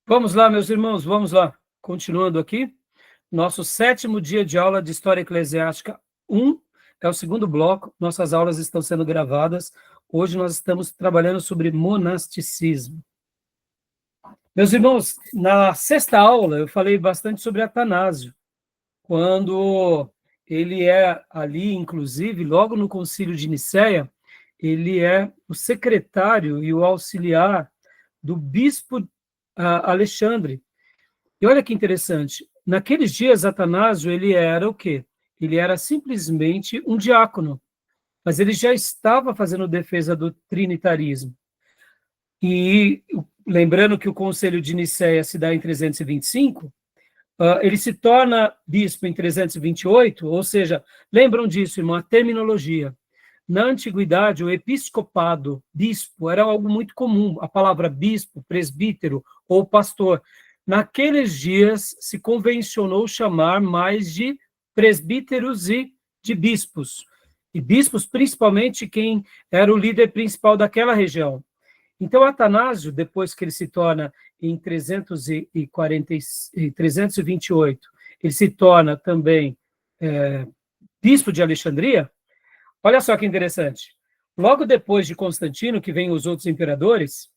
Vamos lá, meus irmãos, vamos lá. Continuando aqui, nosso 7º dia de aula de História Eclesiástica 1, é o segundo bloco, nossas aulas estão sendo gravadas. Hoje nós estamos trabalhando sobre monasticismo. Meus irmãos, na 6ª aula eu falei bastante sobre Atanásio, quando ele é ali, inclusive, logo no Concílio de Nicéia, ele é o secretário e o auxiliar do bispo Alexandre. E olha que interessante, naqueles dias Atanásio, ele era o quê? Ele era simplesmente um diácono, mas ele já estava fazendo defesa do trinitarismo. E lembrando que o Concílio de Nicéia se dá em 325, ele se torna bispo em 328, ou seja, lembram disso, irmão, a terminologia. Na antiguidade, o episcopado, bispo, era algo muito comum. A palavra bispo, presbítero ou pastor. Naqueles dias, se convencionou chamar mais de presbíteros e de bispos. E bispos, principalmente, quem era o líder principal daquela região. Então, Atanásio, depois que ele se torna em 328, ele se torna também bispo de Alexandria. Olha só que interessante. Logo depois de Constantino, que vem os outros imperadores,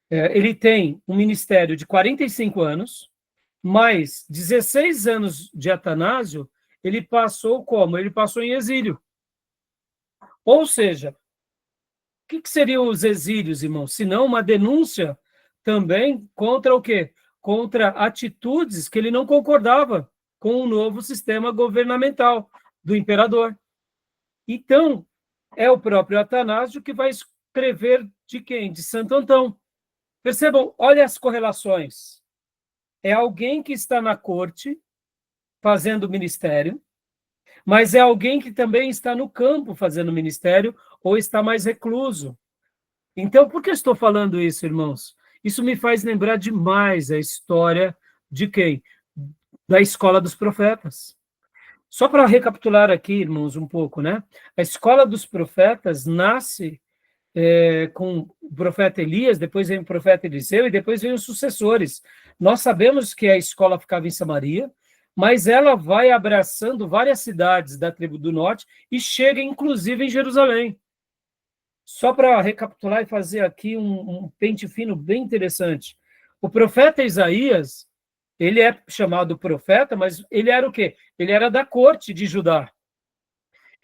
ele tem um ministério de 45 anos, mais 16 anos de Atanásio, ele passou como? Ele passou em exílio. Ou seja, o que seriam os exílios, irmãos? Se não uma denúncia também contra o quê? Contra atitudes que ele não concordava com o novo sistema governamental do imperador. Então, é o próprio Atanásio que vai escrever de quem? De Santo Antão. Percebam, olha as correlações. É alguém que está na corte, fazendo ministério, mas é alguém que também está no campo fazendo ministério, ou está mais recluso. Então, por que eu estou falando isso, irmãos? Isso me faz lembrar demais a história de quem? Da escola dos profetas. Só para recapitular aqui, irmãos, um pouco, né? A escola dos profetas nasce com o profeta Elias, depois vem o profeta Eliseu e depois vem os sucessores. Nós sabemos que a escola ficava em Samaria, mas ela vai abraçando várias cidades da tribo do norte e chega, inclusive, em Jerusalém. Só para recapitular e fazer aqui um pente fino bem interessante. O profeta Isaías, ele é chamado profeta, mas ele era o quê? Ele era da corte de Judá.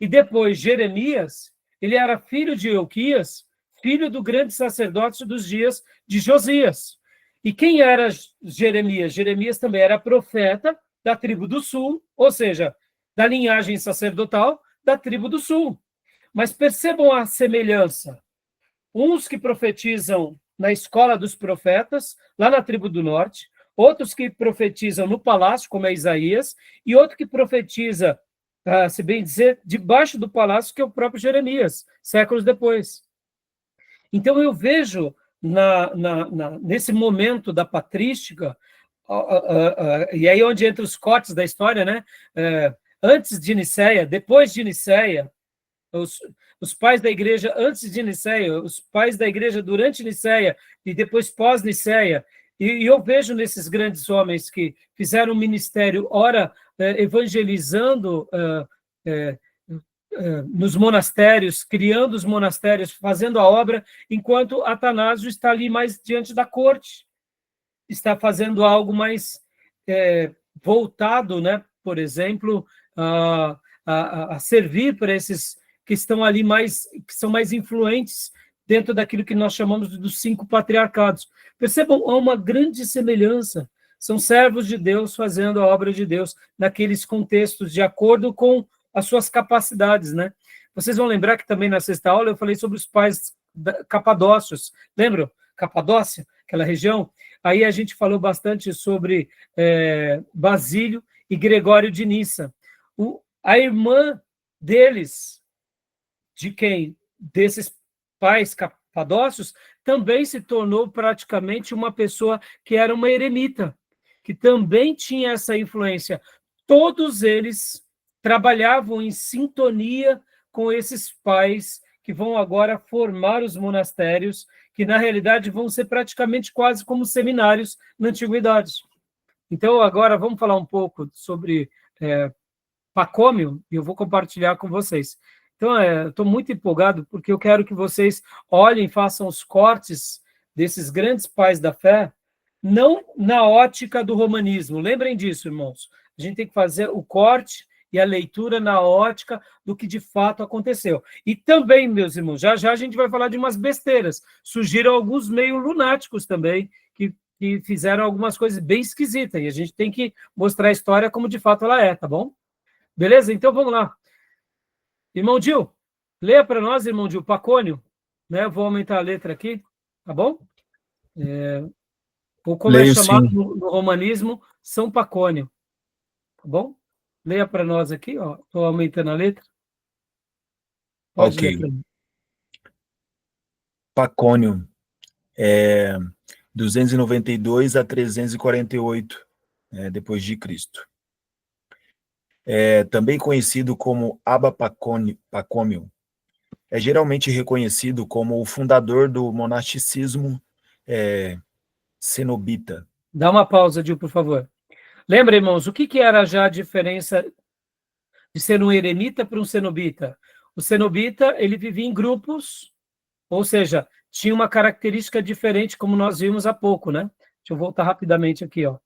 E depois, Jeremias, ele era filho de Euquias, filho do grande sacerdote dos dias de Josias. E quem era Jeremias? Jeremias também era profeta da tribo do sul, ou seja, da linhagem sacerdotal da tribo do sul. Mas percebam a semelhança. Uns que profetizam na escola dos profetas, lá na tribo do norte, outros que profetizam no palácio, como é Isaías, e outro que profetiza, se bem dizer, debaixo do palácio, que é o próprio Jeremias, séculos depois. Então, eu vejo nesse momento da patrística, e aí onde entra os cortes da história, né? Antes de Nicéia, depois de Nicéia, os pais da igreja antes de Nicéia, os pais da igreja durante Nicéia e depois pós-Nicéia. E eu vejo nesses grandes homens que fizeram um ministério, ora evangelizando nos monastérios, criando os monastérios, fazendo a obra, enquanto Atanásio está ali mais diante da corte, está fazendo algo mais voltado, né, por exemplo, a servir para esses que estão ali que são mais influentes dentro daquilo que nós chamamos dos 5 patriarcados. Percebam, há uma grande semelhança. São servos de Deus fazendo a obra de Deus naqueles contextos, de acordo com as suas capacidades, né? Vocês vão lembrar que também na 6ª aula eu falei sobre os pais capadócios. Lembram? Capadócia, aquela região? Aí a gente falou bastante sobre Basílio e Gregório de Nissa. A irmã deles, de quem? Desses pais capadócios, também se tornou praticamente uma pessoa que era uma eremita, que também tinha essa influência. Todos eles trabalhavam em sintonia com esses pais que vão agora formar os monastérios, que na realidade vão ser praticamente quase como seminários na antiguidade. Então, agora vamos falar um pouco sobre Pacômio, e eu vou compartilhar com vocês. Então, estou muito empolgado, porque eu quero que vocês olhem, façam os cortes desses grandes pais da fé, não na ótica do romanismo. Lembrem disso, irmãos. A gente tem que fazer o corte e a leitura na ótica do que de fato aconteceu. E também, meus irmãos, já já a gente vai falar de umas besteiras. Surgiram alguns meio lunáticos também, que fizeram algumas coisas bem esquisitas, e a gente tem que mostrar a história como de fato ela é, tá bom? Beleza? Então vamos lá. Irmão Gil, leia para nós, irmão Gil, Pacônio, né? Vou aumentar a letra aqui, tá bom? Ou como Leio, é chamado sim. no romanismo, São Pacônio, tá bom? Leia para nós aqui, ó. Estou aumentando a letra. Pode ler Ok. para mim. Pacônio, 292 a 348, depois de Cristo. Também conhecido como Abba Pacômio, é geralmente reconhecido como o fundador do monasticismo cenobita. Dá uma pausa, Gil, por favor. Lembra, irmãos, o que era já a diferença de ser um eremita para um cenobita? O cenobita, ele vivia em grupos, ou seja, tinha uma característica diferente, como nós vimos há pouco, né? Deixa eu voltar rapidamente aqui, ó.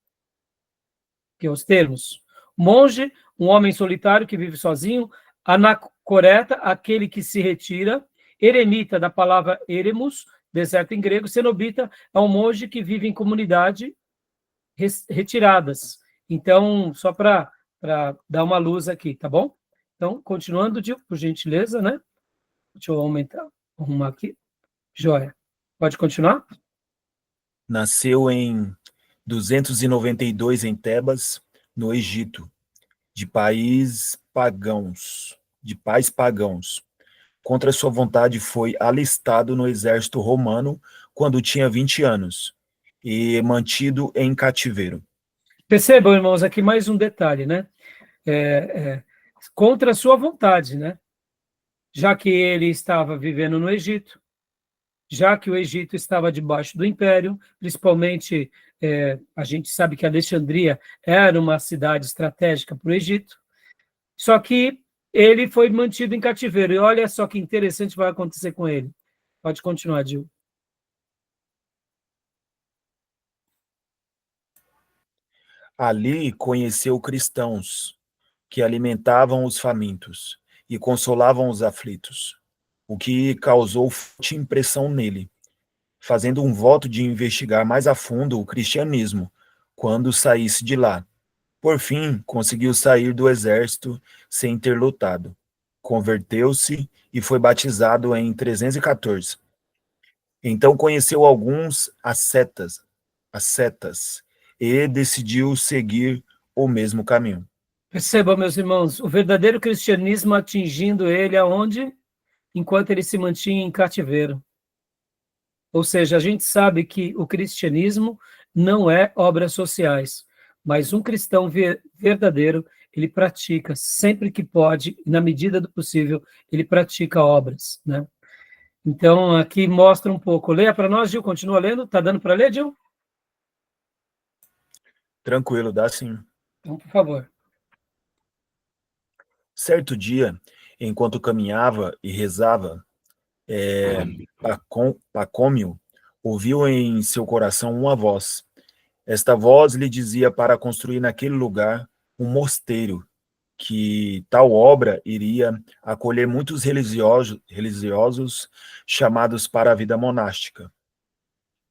Aqui, os termos. Monge, um homem solitário que vive sozinho. Anacoreta, aquele que se retira. Eremita, da palavra eremos, deserto em grego. Cenobita é um monge que vive em comunidade retiradas. Então, só para dar uma luz aqui, tá bom? Então, continuando, por gentileza, né? Deixa eu arrumar aqui. Joia. Pode continuar? Nasceu em 292 em Tebas, no Egito, de pais pagãos. Contra sua vontade, foi alistado no exército romano quando tinha 20 anos e mantido em cativeiro. Percebam, irmãos, aqui mais um detalhe, né? Contra a sua vontade, né? Já que ele estava vivendo no Egito, já que o Egito estava debaixo do Império, principalmente, a gente sabe que Alexandria era uma cidade estratégica para o Egito, só que ele foi mantido em cativeiro, e olha só que interessante vai acontecer com ele. Pode continuar, Gil. Ali conheceu cristãos que alimentavam os famintos e consolavam os aflitos, o que causou forte impressão nele, fazendo um voto de investigar mais a fundo o cristianismo quando saísse de lá. Por fim, conseguiu sair do exército sem ter lutado. Converteu-se e foi batizado em 314. Então conheceu alguns ascetas e decidiu seguir o mesmo caminho. Percebam, meus irmãos, o verdadeiro cristianismo atingindo ele aonde? Enquanto ele se mantinha em cativeiro. Ou seja, a gente sabe que o cristianismo não é obras sociais, mas um cristão verdadeiro, ele pratica sempre que pode, na medida do possível, ele pratica obras, né? Então, aqui mostra um pouco. Leia para nós, Gil, continua lendo. Está dando para ler, Gil? Tranquilo, dá sim. Então, por favor. Certo dia, enquanto caminhava e rezava, Pacômio ouviu em seu coração uma voz. Esta voz lhe dizia para construir naquele lugar um mosteiro, que tal obra iria acolher muitos religiosos chamados para a vida monástica.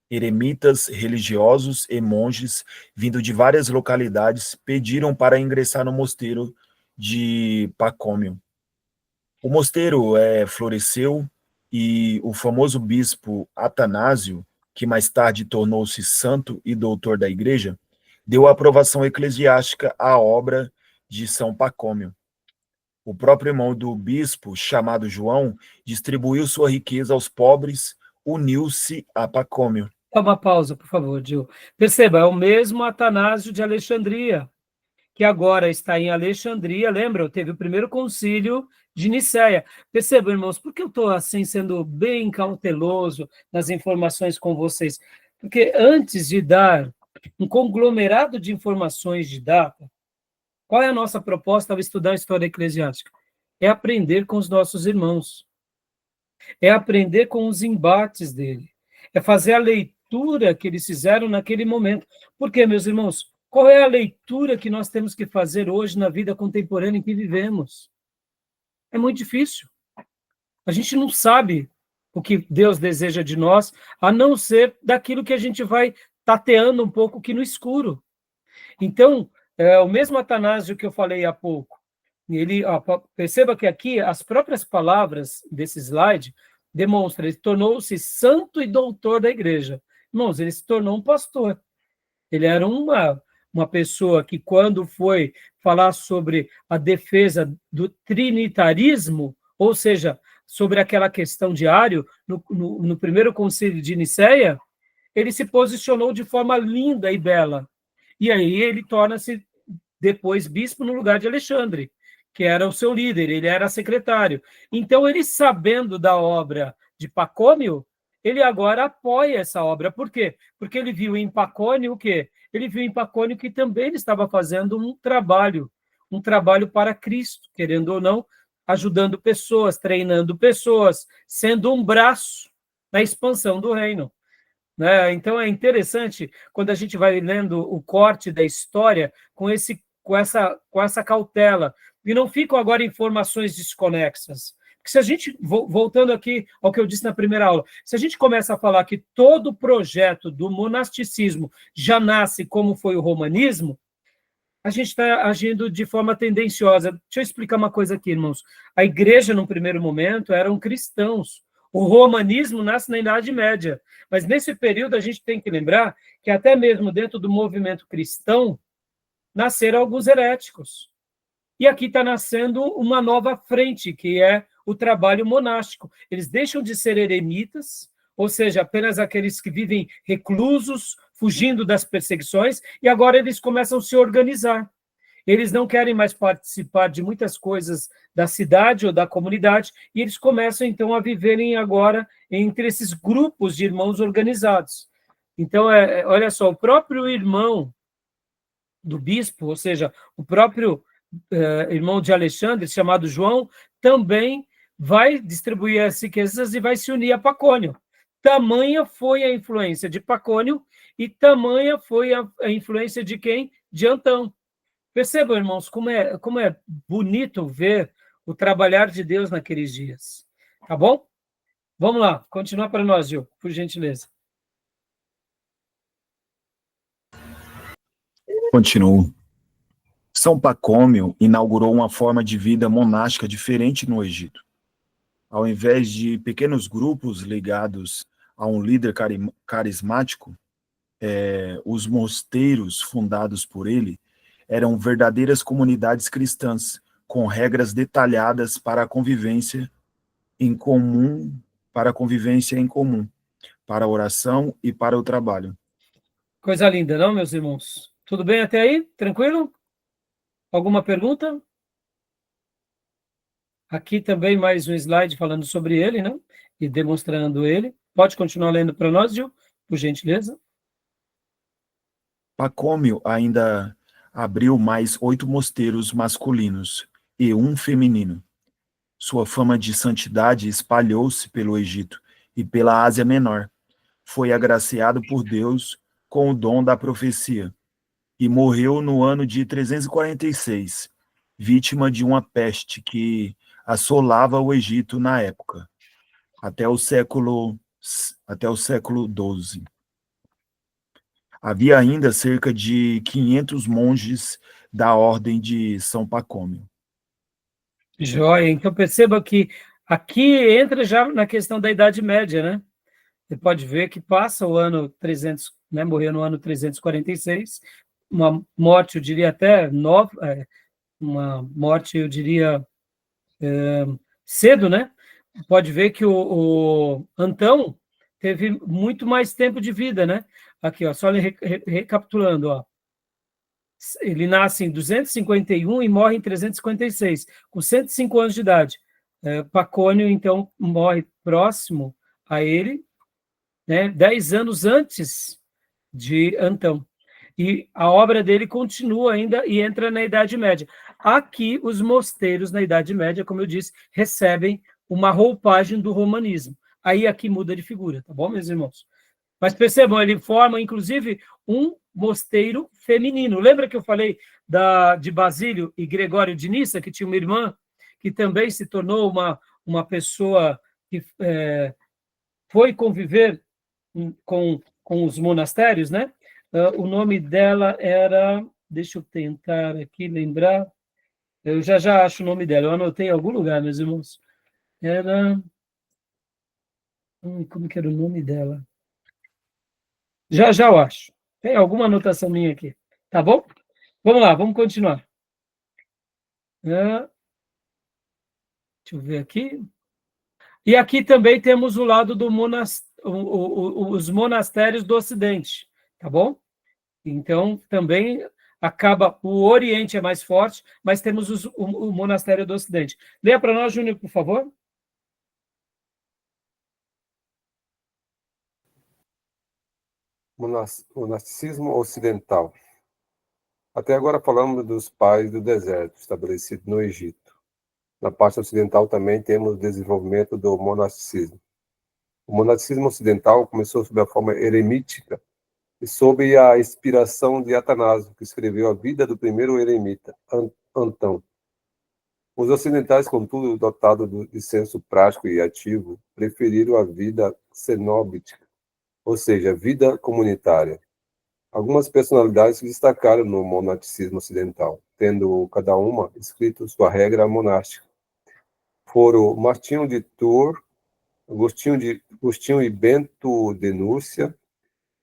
Eremitas religiosos e monges, vindo de várias localidades, pediram para ingressar no mosteiro de Pacômio. O mosteiro floresceu e o famoso bispo Atanásio, que mais tarde tornou-se santo e doutor da igreja, deu aprovação eclesiástica à obra de São Pacômio. O próprio irmão do bispo, chamado João, distribuiu sua riqueza aos pobres, uniu-se a Pacômio. Dá uma pausa, por favor, Gil. Perceba, é o mesmo Atanásio de Alexandria, que agora está em Alexandria. Lembra? Teve o primeiro concílio de Nicéia. Percebam, irmãos, por que eu estou assim sendo bem cauteloso nas informações com vocês? Porque antes de dar um conglomerado de informações de data, qual é a nossa proposta ao estudar a história eclesiástica? É aprender com os nossos irmãos, é aprender com os embates dele, é fazer a leitura que eles fizeram naquele momento. Por quê, meus irmãos? Qual é a leitura que nós temos que fazer hoje na vida contemporânea em que vivemos? É muito difícil. A gente não sabe o que Deus deseja de nós, a não ser daquilo que a gente vai tateando um pouco aqui no escuro. Então, o mesmo Atanásio que eu falei há pouco, perceba que aqui as próprias palavras desse slide demonstram, ele tornou-se santo e doutor da igreja. Irmãos, ele se tornou um pastor. Ele era uma pessoa que, quando foi falar sobre a defesa do trinitarismo, ou seja, sobre aquela questão de Ário, no primeiro concílio de Nicéia, ele se posicionou de forma linda e bela. E aí ele torna-se depois bispo no lugar de Alexandre, que era o seu líder, ele era secretário. Então, ele, sabendo da obra de Pacômio, ele agora apoia essa obra. Por quê? Porque ele viu em Pacômio o quê? Ele viu em Pacômio que também ele estava fazendo um trabalho para Cristo, querendo ou não, ajudando pessoas, treinando pessoas, sendo um braço na expansão do reino. Né? Então, é interessante quando a gente vai lendo o corte da história com essa cautela, e não ficam agora informações desconexas. Porque se a gente, voltando aqui ao que eu disse na primeira aula, se a gente começa a falar que todo o projeto do monasticismo já nasce como foi o romanismo, a gente está agindo de forma tendenciosa. Deixa eu explicar uma coisa aqui, irmãos. A igreja, num primeiro momento, eram cristãos. O romanismo nasce na Idade Média. Mas, nesse período, a gente tem que lembrar que até mesmo dentro do movimento cristão, nasceram alguns heréticos. E aqui está nascendo uma nova frente, que é o trabalho monástico. Eles deixam de ser eremitas, ou seja, apenas aqueles que vivem reclusos, fugindo das perseguições, e agora eles começam a se organizar. Eles não querem mais participar de muitas coisas da cidade ou da comunidade, e eles começam, então, a viverem agora entre esses grupos de irmãos organizados. Então, olha só, o próprio irmão do bispo, ou seja, o próprio irmão de Alexandre, chamado João, também vai distribuir as riquezas e vai se unir a Pacônio. Tamanha foi a influência de Pacônio e tamanha foi a influência de quem? De Antão. Percebam, irmãos, como é bonito ver o trabalhar de Deus naqueles dias. Tá bom? Vamos lá, continua para nós, Gil, por gentileza. Continuo. São Pacômio inaugurou uma forma de vida monástica diferente no Egito. Ao invés de pequenos grupos ligados a um líder carismático, os mosteiros fundados por ele eram verdadeiras comunidades cristãs, com regras detalhadas para a convivência em comum, para a oração e para o trabalho. Coisa linda, não, meus irmãos? Tudo bem até aí? Tranquilo? Alguma pergunta? Aqui também mais um slide falando sobre ele, né? E demonstrando ele. Pode continuar lendo para nós, Gil, por gentileza. Pacômio ainda abriu mais 8 mosteiros masculinos e um feminino. Sua fama de santidade espalhou-se pelo Egito e pela Ásia Menor. Foi agraciado por Deus com o dom da profecia e morreu no ano de 346, vítima de uma peste que assolava o Egito na época, até o século XII. Havia ainda cerca de 500 monges da ordem de São Pacômio. Joia. Então, perceba que aqui entra já na questão da Idade Média, né? Você pode ver que passa o ano 300, né? Morreu no ano 346, uma morte, eu diria até nova, uma morte, eu diria, cedo, né? Pode ver que o Antão teve muito mais tempo de vida, né? Aqui, ó, só recapitulando, ó. Ele nasce em 251 e morre em 356, com 105 anos de idade. Pacônio, então, morre próximo a ele, né, 10 anos antes de Antão. E a obra dele continua ainda e entra na Idade Média. Aqui, os mosteiros, na Idade Média, como eu disse, recebem uma roupagem do romanismo. Aí aqui muda de figura, tá bom, meus irmãos? Mas percebam, ele forma, inclusive, um mosteiro feminino. Lembra que eu falei de Basílio e Gregório de Nissa, que tinha uma irmã que também se tornou uma pessoa que foi conviver com os monastérios, né? O nome dela era... Deixa eu tentar aqui lembrar. Eu já acho o nome dela. Eu anotei em algum lugar, meus irmãos. Era... como que era o nome dela? Já eu acho. Tem alguma anotação minha aqui. Tá bom? Vamos lá, vamos continuar. Deixa eu ver aqui. E aqui também temos o lado do os monastérios do Ocidente, tá bom? Então, também acaba, o Oriente é mais forte, mas temos o monastério do Ocidente. Leia para nós, Júnior, por favor. Monasticismo ocidental. Até agora falamos dos pais do deserto, estabelecido no Egito. Na parte ocidental também temos o desenvolvimento do monasticismo. O monasticismo ocidental começou sob a forma eremítica e sob a inspiração de Atanásio, que escreveu a vida do primeiro eremita, Antão. Os ocidentais, contudo, dotados de senso prático e ativo, preferiram a vida cenóbitica, ou seja, vida comunitária. Algumas personalidades se destacaram no monasticismo ocidental, tendo cada uma escrito sua regra monástica. Foram Martinho de Tours, Agostinho e Bento de Núrcia.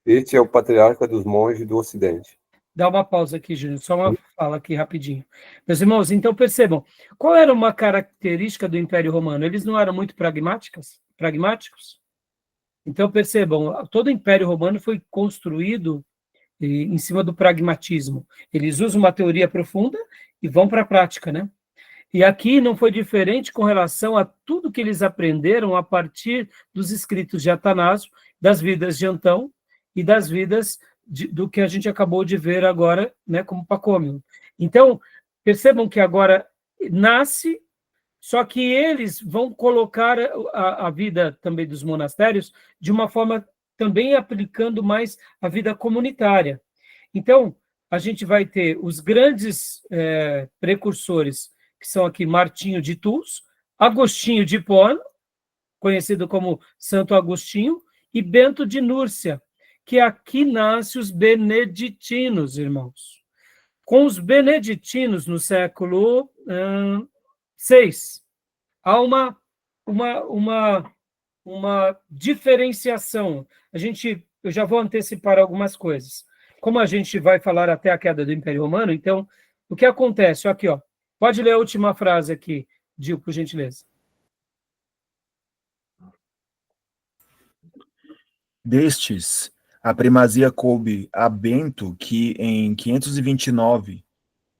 Este é o patriarca dos monges do Ocidente. Dá uma pausa aqui, Júnior, só uma fala aqui rapidinho. Meus irmãos, então percebam, qual era uma característica do Império Romano? Eles não eram muito pragmáticos? Então percebam, todo o Império Romano foi construído em cima do pragmatismo. Eles usam uma teoria profunda e vão para a prática, né? E aqui não foi diferente com relação a tudo que eles aprenderam a partir dos escritos de Atanásio, das vidas de Antão e das vidas do que a gente acabou de ver agora, né, como Pacômio. Então, percebam que agora nasce, só que eles vão colocar a vida também dos monastérios de uma forma também aplicando mais a vida comunitária. Então, a gente vai ter os grandes precursores, que são aqui Martinho de Tours, Agostinho de Hipona, conhecido como Santo Agostinho, e Bento de Núrcia, que aqui nasce os beneditinos, irmãos. Com os beneditinos, no século VI, há uma diferenciação. Eu já vou antecipar algumas coisas. Como a gente vai falar até a queda do Império Romano, então, o que acontece? Aqui, ó. Pode ler a última frase aqui, Gil, por gentileza. Destes, a primazia coube a Bento, que em 529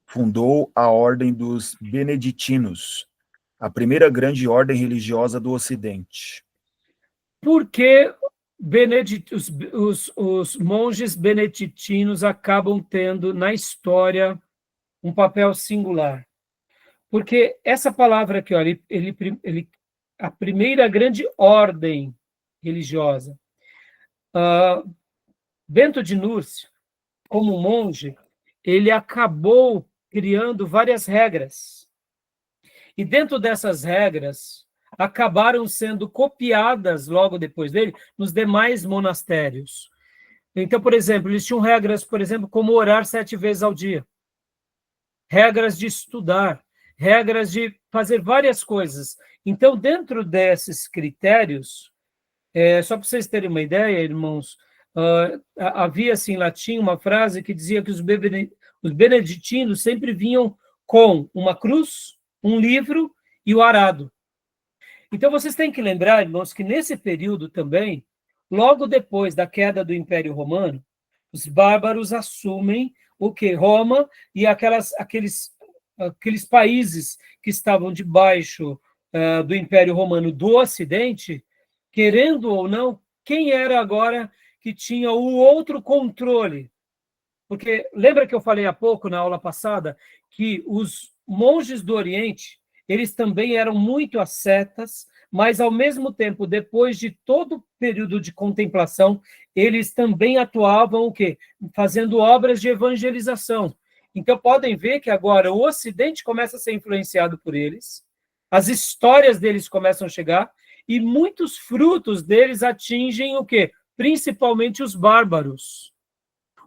fundou a Ordem dos Beneditinos, a primeira grande ordem religiosa do Ocidente. Por que os monges beneditinos acabam tendo na história um papel singular? Porque essa palavra aqui, olha, a primeira grande ordem religiosa. Bento de Núrcia, como monge, ele acabou criando várias regras. E dentro dessas regras, acabaram sendo copiadas logo depois dele nos demais monastérios. Então, por exemplo, eles tinham regras, por exemplo, como orar 7 vezes ao dia, regras de estudar, regras de fazer várias coisas. Então, dentro desses critérios, só para vocês terem uma ideia, irmãos, havia assim, em latim uma frase que dizia que os beneditinos sempre vinham com uma cruz, um livro e o arado. Então, vocês têm que lembrar, irmãos, que nesse período também, logo depois da queda do Império Romano, os bárbaros assumem o quê? Roma e aqueles países que estavam debaixo do Império Romano do Ocidente, querendo ou não, quem era agora que tinha o outro controle? Porque lembra que eu falei há pouco, na aula passada, que os monges do Oriente, eles também eram muito ascetas, mas, ao mesmo tempo, depois de todo o período de contemplação, eles também atuavam o quê? Fazendo obras de evangelização. Então, podem ver que agora o Ocidente começa a ser influenciado por eles, as histórias deles começam a chegar, e muitos frutos deles atingem o quê? Principalmente os bárbaros.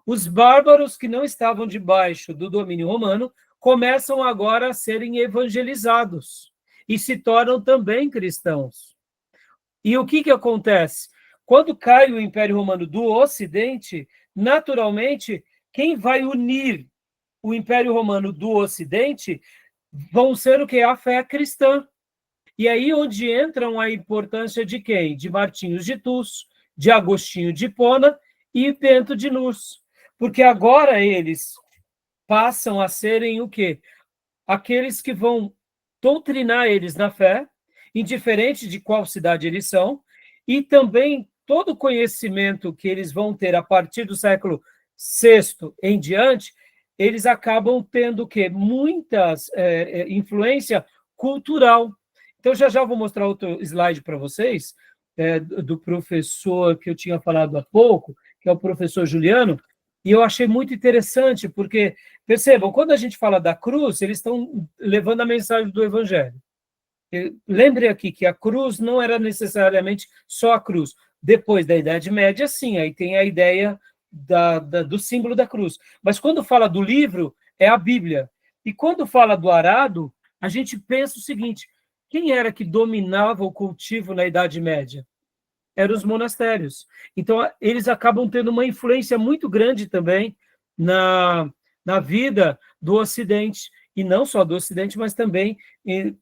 Os bárbaros que não estavam debaixo do domínio romano começam agora a serem evangelizados e se tornam também cristãos. E o que acontece? Quando cai o Império Romano do Ocidente, naturalmente, quem vai unir o Império Romano do Ocidente vão ser o que? A fé cristã. E aí onde entram a importância de quem? De Martinhos de Tours, de Agostinho de Hipona e Bento de Nurs. Porque agora eles passam a serem o quê? Aqueles que vão doutrinar eles na fé, indiferente de qual cidade eles são, e também todo o conhecimento que eles vão ter a partir do século VI em diante, eles acabam tendo o quê? Muitas influência cultural. Então, já vou mostrar outro slide para vocês, do professor que eu tinha falado há pouco, que é o professor Juliano, e eu achei muito interessante, porque, percebam, quando a gente fala da cruz, eles estão levando a mensagem do Evangelho. Lembre aqui que a cruz não era necessariamente só a cruz. Depois da Idade Média, sim, aí tem a ideia do símbolo da cruz. Mas quando fala do livro, é a Bíblia. E quando fala do arado, a gente pensa o seguinte: quem era que dominava o cultivo na Idade Média? Eram os monastérios. Então, eles acabam tendo uma influência muito grande também na vida do Ocidente, e não só do Ocidente, mas também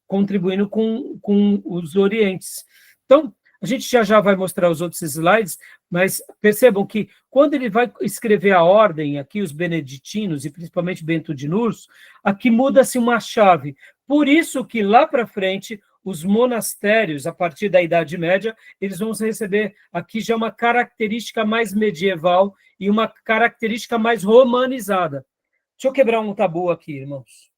contribuindo com os Orientes. Então, a gente já vai mostrar os outros slides, mas percebam que quando ele vai escrever a ordem, aqui os beneditinos, e principalmente Bento de Nurs, aqui muda-se uma chave. Por isso que lá para frente, os monastérios, a partir da Idade Média, eles vão receber aqui já uma característica mais medieval e uma característica mais romanizada. Deixa eu quebrar um tabu aqui, irmãos.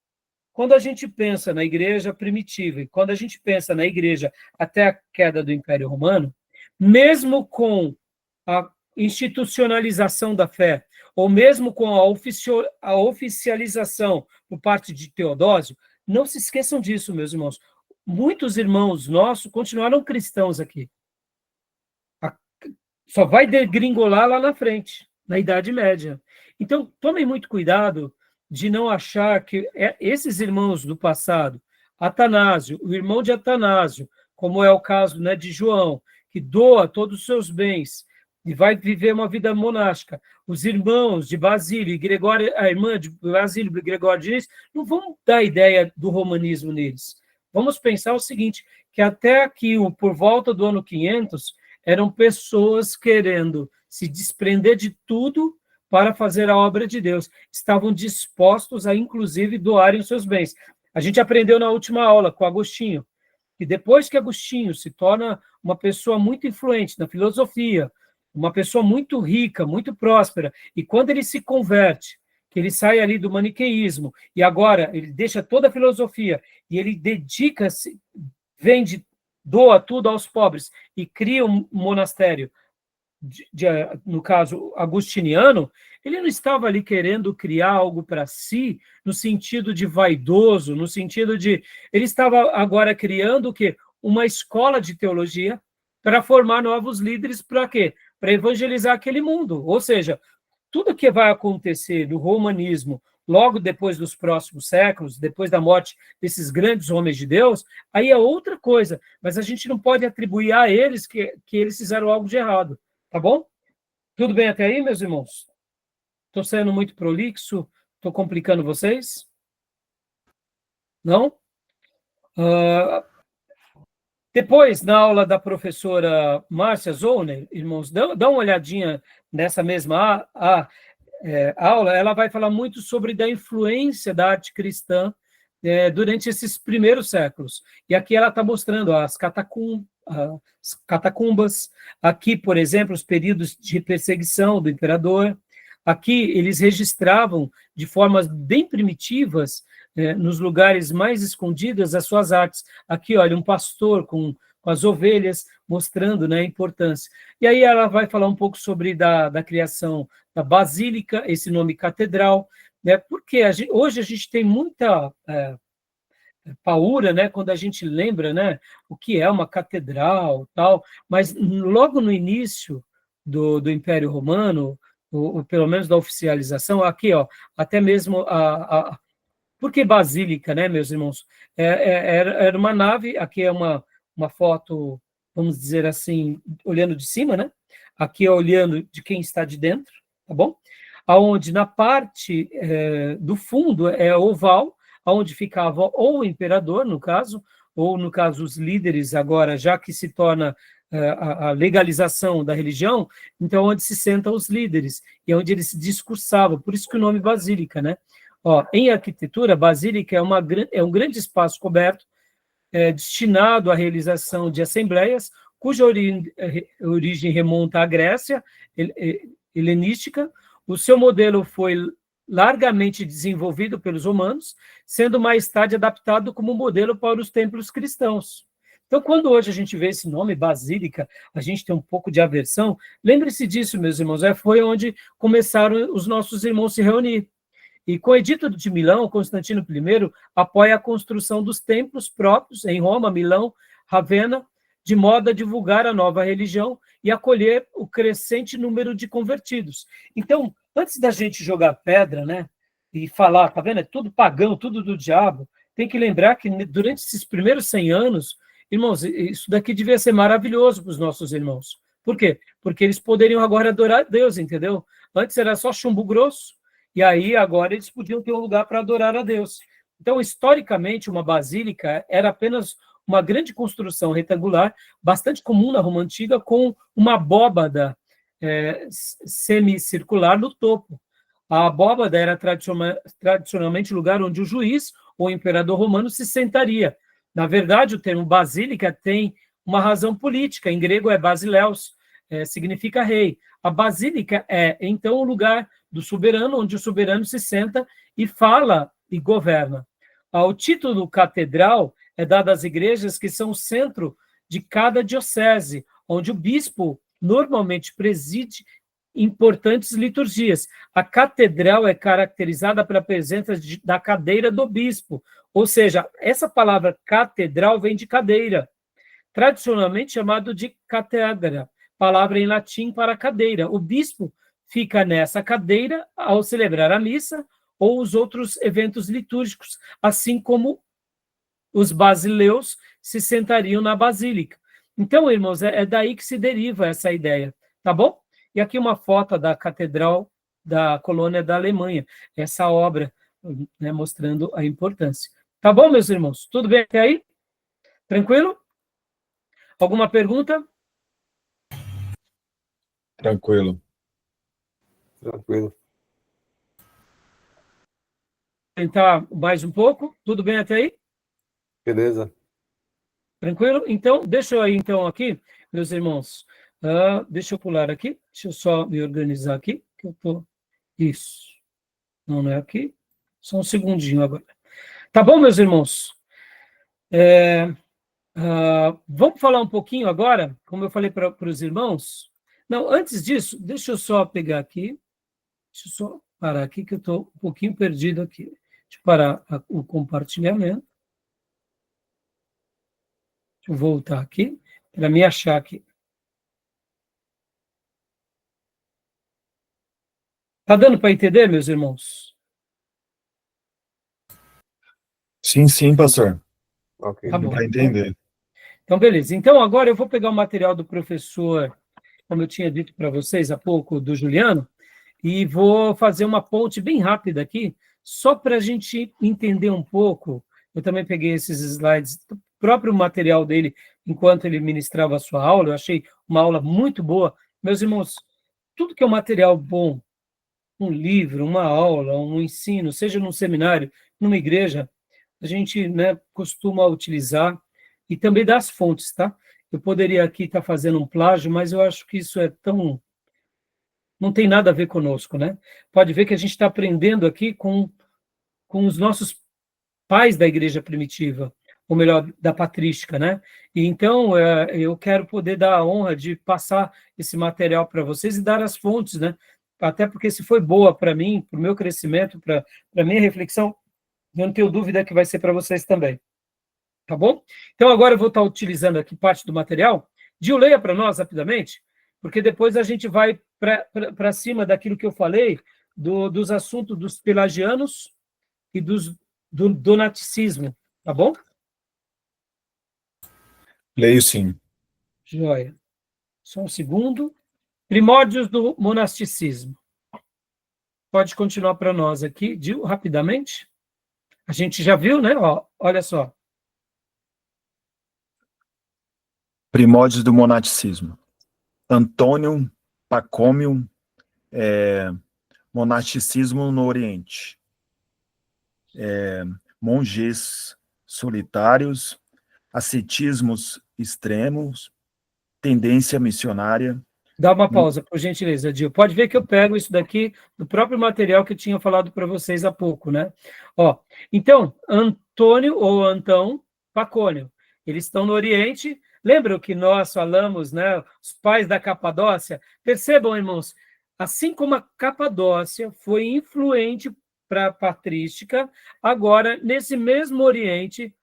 Quando a gente pensa na igreja primitiva e quando a gente pensa na igreja até a queda do Império Romano, mesmo com a institucionalização da fé, ou mesmo com a oficialização por parte de Teodósio, não se esqueçam disso, meus irmãos. Muitos irmãos nossos continuaram cristãos aqui. Só vai degringolar lá na frente, na Idade Média. Então, tomem muito cuidado de não achar que esses irmãos do passado, Atanásio, o irmão de Atanásio, como é o caso, né, de João, que doa todos os seus bens e vai viver uma vida monástica. Os irmãos de Basílio e Gregório, a irmã de Basílio e Gregório de Nícia, não vão dar ideia do romanismo neles. Vamos pensar o seguinte, que até aqui, por volta do ano 500, eram pessoas querendo se desprender de tudo para fazer a obra de Deus. Estavam dispostos a, inclusive, doarem os seus bens. A gente aprendeu na última aula com Agostinho, que depois que Agostinho se torna uma pessoa muito influente na filosofia, uma pessoa muito rica, muito próspera, e quando ele se converte, que ele sai ali do maniqueísmo, e agora ele deixa toda a filosofia, e ele dedica-se, doa tudo aos pobres, e cria um monastério, no caso, agostiniano, ele não estava ali querendo criar algo para si, no sentido de vaidoso, no sentido de... Ele estava agora criando o quê? Uma escola de teologia para formar novos líderes para quê? Para evangelizar aquele mundo. Ou seja, tudo que vai acontecer no romanismo logo depois dos próximos séculos, depois da morte desses grandes homens de Deus, aí é outra coisa, mas a gente não pode atribuir a eles que eles fizeram algo de errado. Tá bom? Tudo bem até aí, meus irmãos? Estou sendo muito prolixo? Estou complicando vocês? Não? Depois, na aula da professora Márcia Zollner, irmãos, dá uma olhadinha nessa mesma aula, ela vai falar muito sobre a influência da arte cristã durante esses primeiros séculos. E aqui ela está mostrando as catacumbas, aqui, por exemplo, os períodos de perseguição do imperador. Aqui eles registravam de formas bem primitivas, nos lugares mais escondidos, as suas artes. Aqui, olha, um pastor com as ovelhas, mostrando, né, a importância. E aí ela vai falar um pouco sobre da criação da basílica, esse nome catedral, né, porque hoje a gente tem muita paura, né, quando a gente lembra, né, o que é uma catedral, tal, mas logo no início do Império Romano, ou pelo menos da oficialização, aqui, ó, até mesmo por que basílica, né, meus irmãos? Era uma nave, aqui é uma foto, vamos dizer assim, olhando de cima, né? Aqui é olhando de quem está de dentro, tá bom? Aonde na parte do fundo é oval, onde ficava ou o imperador, no caso, ou no caso os líderes agora, já que se torna a legalização da religião, então onde se sentam os líderes, e onde eles se discursavam, por isso que o nome basílica, né? Ó, em arquitetura, basílica é um grande espaço coberto, destinado à realização de assembleias, cuja origem remonta à Grécia helenística. O seu modelo foi largamente desenvolvido pelos romanos, sendo mais tarde adaptado como modelo para os templos cristãos. Então, quando hoje a gente vê esse nome, basílica, a gente tem um pouco de aversão, lembre-se disso, meus irmãos, foi onde começaram os nossos irmãos se reunir. E com o Edito de Milão, Constantino I apoia a construção dos templos próprios em Roma, Milão, Ravenna, de modo a divulgar a nova religião e acolher o crescente número de convertidos. Então, antes da gente jogar pedra, né, e falar, tá vendo, é tudo pagão, tudo do diabo, tem que lembrar que durante esses primeiros 100 anos, irmãos, isso daqui devia ser maravilhoso para os nossos irmãos. Por quê? Porque eles poderiam agora adorar a Deus, entendeu? Antes era só chumbo grosso, e aí agora eles podiam ter um lugar para adorar a Deus. Então, historicamente, uma basílica era apenas uma grande construção retangular, bastante comum na Roma Antiga, com uma abóbada semicircular no topo. A abóbada era tradicionalmente o lugar onde o juiz ou o imperador romano se sentaria. Na verdade, o termo basílica tem uma razão política. Em grego é basileus, significa rei. A basílica é, então, o lugar do soberano, onde o soberano se senta e fala e governa. O título catedral é dado às igrejas que são o centro de cada diocese, onde o bispo normalmente preside importantes liturgias. A catedral é caracterizada pela presença da cadeira do bispo, ou seja, essa palavra catedral vem de cadeira, tradicionalmente chamado de catedra, palavra em latim para cadeira. O bispo fica nessa cadeira ao celebrar a missa ou os outros eventos litúrgicos, assim como os basileus se sentariam na basílica. Então, irmãos, é daí que se deriva essa ideia, tá bom? E aqui uma foto da Catedral da Colônia da Alemanha, essa obra, né, mostrando a importância. Tá bom, meus irmãos? Tudo bem até aí? Tranquilo? Alguma pergunta? Tranquilo. Tranquilo. Tentar mais um pouco? Tudo bem até aí? Beleza. Tranquilo? Então, deixa eu aí, então, aqui, meus irmãos. Deixa eu pular aqui. Deixa eu só me organizar aqui, que eu tô... Isso. Não é aqui. Só um segundinho agora. Tá bom, meus irmãos? Vamos falar um pouquinho agora, como eu falei para os irmãos. Não, antes disso, deixa eu só pegar aqui. Deixa eu só parar aqui, que eu estou um pouquinho perdido aqui. Deixa eu parar o compartilhamento. Deixa eu voltar aqui, para me achar aqui. Está dando para entender, meus irmãos? Sim, sim, pastor. Ok. Tá bom. Para entender. Então, beleza. Então, agora eu vou pegar o material do professor, como eu tinha dito para vocês há pouco, do Juliano, e vou fazer uma ponte bem rápida aqui, só para a gente entender um pouco. Eu também peguei esses slides do próprio material dele, enquanto ele ministrava a sua aula. Eu achei uma aula muito boa. Meus irmãos, tudo que é um material bom, um livro, uma aula, um ensino, seja num seminário, numa igreja, a gente, né, costuma utilizar e também dar as fontes, tá? Eu poderia aqui estar fazendo um plágio, mas eu acho que isso é tão... não tem nada a ver conosco, né? Pode ver que a gente está aprendendo aqui com os nossos pais da igreja primitiva, ou melhor, da patrística, né? E então, eu quero poder dar a honra de passar esse material para vocês e dar as fontes, né? Até porque se foi boa para mim, para o meu crescimento, para a minha reflexão, eu não tenho dúvida que vai ser para vocês também. Tá bom? Então, agora eu vou estar utilizando aqui parte do material. Gil, leia para nós rapidamente, porque depois a gente vai para cima daquilo que eu falei, dos assuntos dos pelagianos e do donaticismo, tá bom? Leio sim. Joia. Só um segundo. Primórdios do monasticismo. Pode continuar para nós aqui, Gil, rapidamente. A gente já viu, né? Ó, olha só. Primórdios do monasticismo. Antônio Pacômio, monasticismo no Oriente. Monges solitários, ascetismos extremos, tendência missionária. Dá uma pausa, por gentileza, Gil. Pode ver que eu pego isso daqui do próprio material que eu tinha falado para vocês há pouco, né? Ó, então, Antônio ou Antão Pacônio, eles estão no Oriente. Lembram que nós falamos, né? Os pais da Capadócia? Percebam, irmãos, assim como a Capadócia foi influente para a patrística, agora, nesse mesmo Oriente,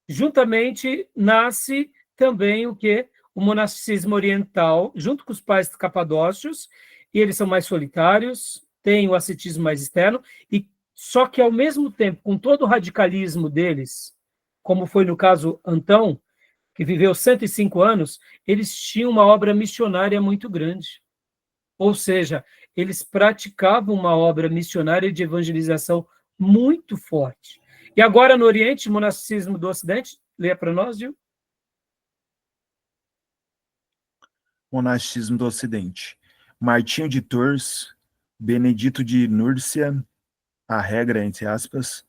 juntamente nasce também o quê? O monasticismo oriental, junto com os pais capadócios, e eles são mais solitários, têm o ascetismo mais externo, e só que, ao mesmo tempo, com todo o radicalismo deles, como foi no caso Antão, que viveu 105 anos, eles tinham uma obra missionária muito grande. Ou seja, eles praticavam uma obra missionária de evangelização muito forte. E agora, no Oriente, o monasticismo do Ocidente, leia para nós, Gil. Monasticismo do Ocidente. Martinho de Tours, Benedito de Núrcia, a regra, entre aspas,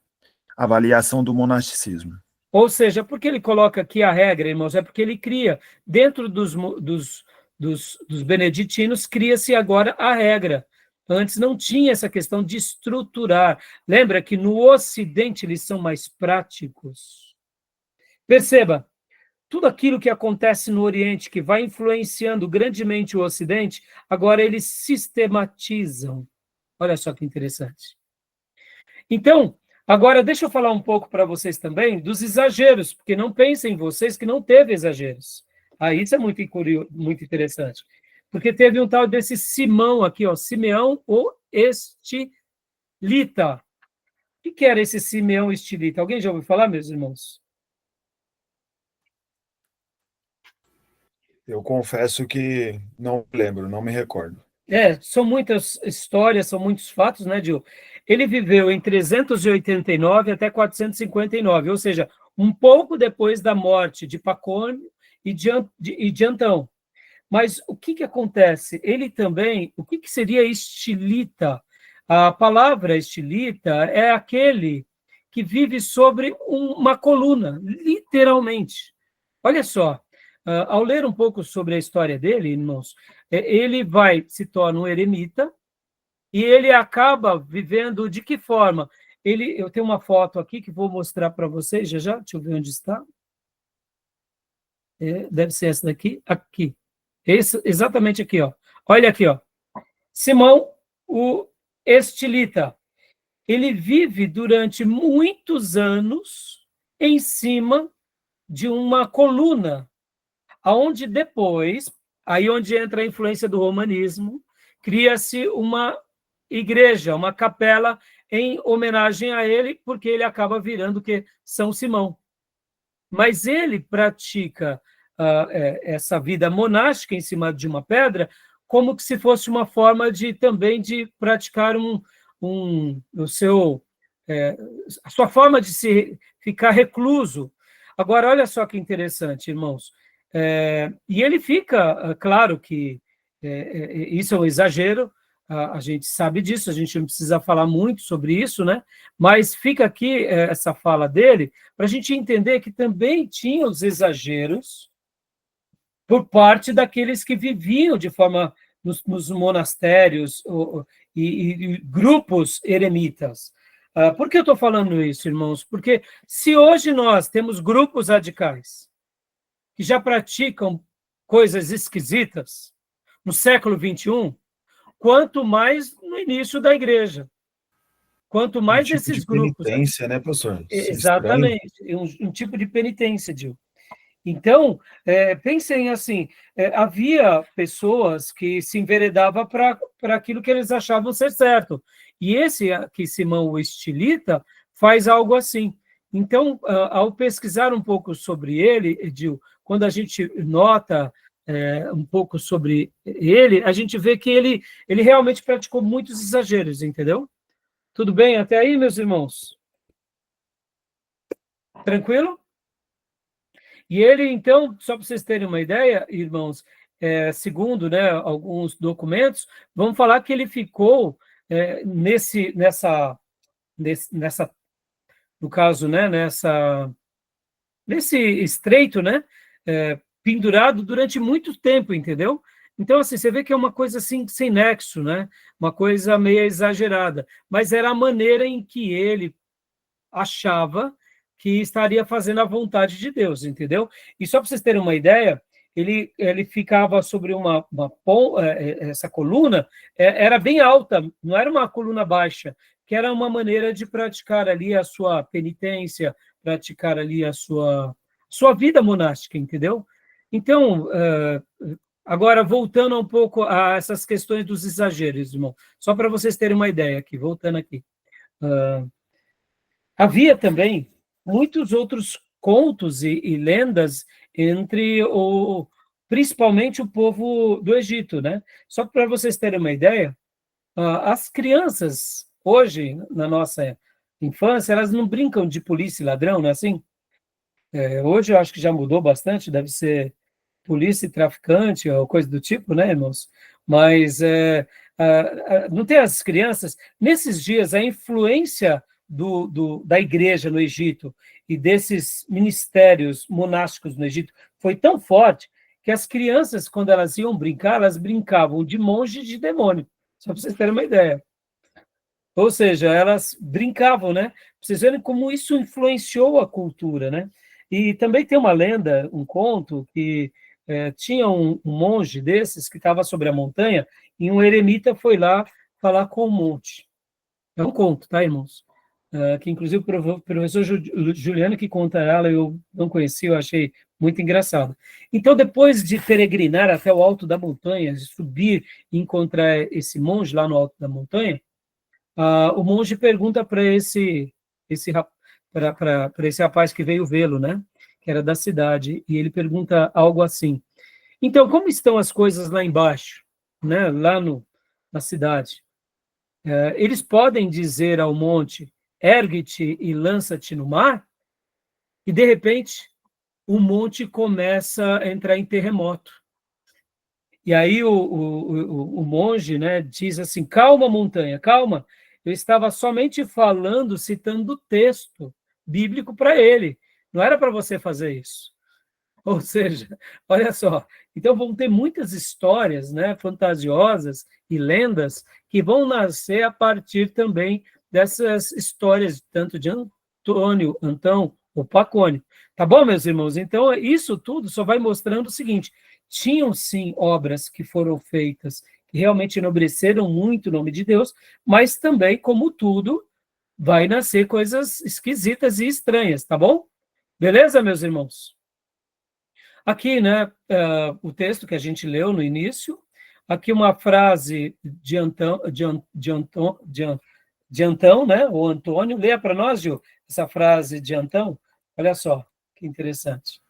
avaliação do monasticismo. Ou seja, por que ele coloca aqui a regra, irmãos? É porque ele cria, dentro dos beneditinos, cria-se agora a regra. Antes não tinha essa questão de estruturar. Lembra que no Ocidente eles são mais práticos. Perceba, tudo aquilo que acontece no Oriente, que vai influenciando grandemente o Ocidente, agora eles sistematizam. Olha só que interessante. Então, agora deixa eu falar um pouco para vocês também dos exageros, porque não pensem vocês que não teve exageros. Isso é muito curioso, muito interessante. Porque teve um tal desse Simão aqui, ó, Simeão o Estilita. O que era esse Simeão Estilita? Alguém já ouviu falar, meus irmãos? Eu confesso que não lembro, não me recordo. São muitas histórias, são muitos fatos, né, Gil? Ele viveu em 389 até 459, ou seja, um pouco depois da morte de Pacônio e de Antão. Mas o que acontece? Ele também, o que seria estilita? A palavra estilita é aquele que vive sobre uma coluna, literalmente. Olha só, ao ler um pouco sobre a história dele, irmãos, ele se torna um eremita e ele acaba vivendo de que forma? Eu tenho uma foto aqui que vou mostrar para vocês, já, deixa eu ver onde está. Deve ser essa daqui, aqui. Exatamente aqui, ó. Olha aqui, ó. Simão, o estilita, ele vive durante muitos anos em cima de uma coluna, aonde depois, aí onde entra a influência do romanismo, cria-se uma igreja, uma capela em homenagem a ele, porque ele acaba virando que São Simão. Mas ele pratica essa vida monástica em cima de uma pedra, como que se fosse uma forma também de praticar a sua forma de se ficar recluso. Agora, olha só que interessante, irmãos. E ele fica, claro que isso é um exagero, a gente sabe disso, a gente não precisa falar muito sobre isso, né? Mas fica aqui essa fala dele para a gente entender que também tinha os exageros por parte daqueles que viviam de forma nos monastérios e grupos eremitas. Por que eu estou falando isso, irmãos? Porque se hoje nós temos grupos radicais que já praticam coisas esquisitas no século XXI, quanto mais no início da igreja. Quanto mais tipo esses de grupos... penitência, né, professor? Isso é estranho. Exatamente, um tipo de penitência, Dil. Então, pensem assim, havia pessoas que se enveredavam para aquilo que eles achavam ser certo. E esse aqui, Simão o Estilita, faz algo assim. Então, ao pesquisar um pouco sobre ele, Edil, quando a gente nota um pouco sobre ele, a gente vê que ele realmente praticou muitos exageros, entendeu? Tudo bem até aí, meus irmãos? Tranquilo? E ele, então, só para vocês terem uma ideia, irmãos, segundo, né, alguns documentos, vamos falar que ele ficou no caso, né, nesse estreito, né, pendurado durante muito tempo, entendeu? Então, assim, você vê que é uma coisa assim, sem nexo, né? Uma coisa meio exagerada, mas era a maneira em que ele achava que estaria fazendo a vontade de Deus, entendeu? E só para vocês terem uma ideia, ele ficava sobre essa coluna, era bem alta, não era uma coluna baixa, que era uma maneira de praticar ali a sua penitência, praticar ali a sua vida monástica, entendeu? Então, agora, voltando um pouco a essas questões dos exageros, irmão, só para vocês terem uma ideia aqui, voltando aqui. Havia também muitos outros contos e lendas entre principalmente o povo do Egito, né? Só para vocês terem uma ideia, as crianças hoje, na nossa infância, elas não brincam de polícia e ladrão, não é assim? Hoje eu acho que já mudou bastante, deve ser polícia e traficante ou coisa do tipo, né, irmãos? Mas não tem as crianças. Nesses dias, a influência da igreja no Egito e desses ministérios monásticos no Egito foi tão forte que as crianças, quando elas iam brincar, elas brincavam de monge e de demônio. Só para vocês terem uma ideia. Ou seja, elas brincavam, né? Vocês verem como isso influenciou a cultura, né? E também tem uma lenda, um conto, que tinha um monge desses que estava sobre a montanha e um eremita foi lá falar com o monte. É um conto, tá, irmãos? Que inclusive o professor Juliano que conta ela, eu não conheci, eu achei muito engraçado. Então, depois de peregrinar até o alto da montanha, de subir e encontrar esse monge lá no alto da montanha, o monge pergunta para esse rapaz que veio vê-lo, né? Que era da cidade, e ele pergunta algo assim: então, como estão as coisas lá embaixo, né? Lá na cidade? Eles podem dizer ao monte: ergue-te e lança-te no mar? E, de repente, o monte começa a entrar em terremoto. E aí o monge, né, diz assim: calma, montanha, calma. Eu estava somente falando, citando o texto bíblico para ele. Não era para você fazer isso. Ou seja, olha só. Então vão ter muitas histórias, né, fantasiosas e lendas que vão nascer a partir também dessas histórias, tanto de Antônio, Antão ou Pacônio. Tá bom, meus irmãos? Então, isso tudo só vai mostrando o seguinte: tinham, sim, obras que foram feitas que realmente enobreceram muito o nome de Deus, mas também, como tudo, vai nascer coisas esquisitas e estranhas, tá bom? Beleza, meus irmãos? Aqui, né, o texto que a gente leu no início, aqui uma frase de Antão, né, o Antônio. Leia para nós, Gil, essa frase de Antão. Olha só, que interessante.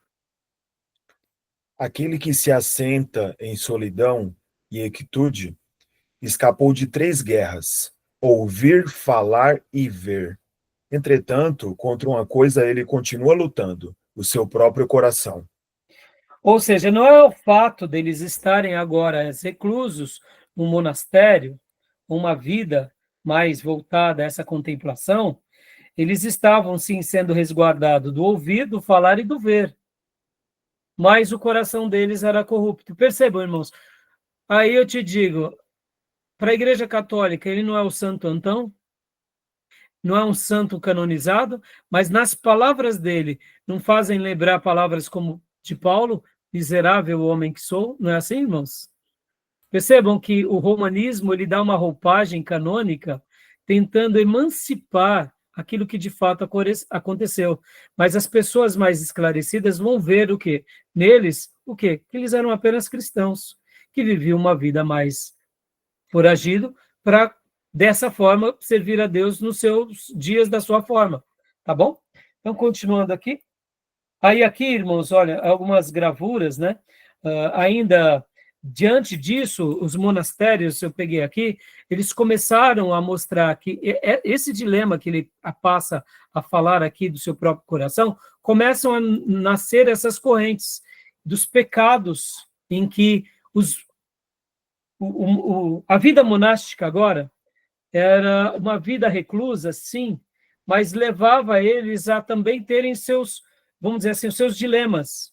Aquele que se assenta em solidão e quietude escapou de 3 guerras: ouvir, falar e ver. Entretanto, contra uma coisa ele continua lutando: o seu próprio coração. Ou seja, não é o fato deles estarem agora reclusos no monastério, uma vida mais voltada a essa contemplação, eles estavam, sim, sendo resguardados do ouvir, do falar e do ver. Mas o coração deles era corrupto. Percebam, irmãos? Aí eu te digo, para a Igreja Católica, ele não é o Santo Antão, não é um santo canonizado, mas nas palavras dele não fazem lembrar palavras como de Paulo, miserável homem que sou, não é assim, irmãos? Percebam que o romanismo ele dá uma roupagem canônica tentando emancipar aquilo que de fato aconteceu. Mas as pessoas mais esclarecidas vão ver o quê? Neles, o quê? Que eles eram apenas cristãos, que viviam uma vida mais foragido para, dessa forma, servir a Deus nos seus dias da sua forma. Tá bom? Então, continuando aqui. Aí aqui, irmãos, olha, algumas gravuras, né? Ainda diante disso, os monastérios, eu peguei aqui, eles começaram a mostrar que esse dilema que ele passa a falar aqui do seu próprio coração, começam a nascer essas correntes dos pecados em que a vida monástica agora era uma vida reclusa, sim, mas levava eles a também terem seus, vamos dizer assim, os seus dilemas,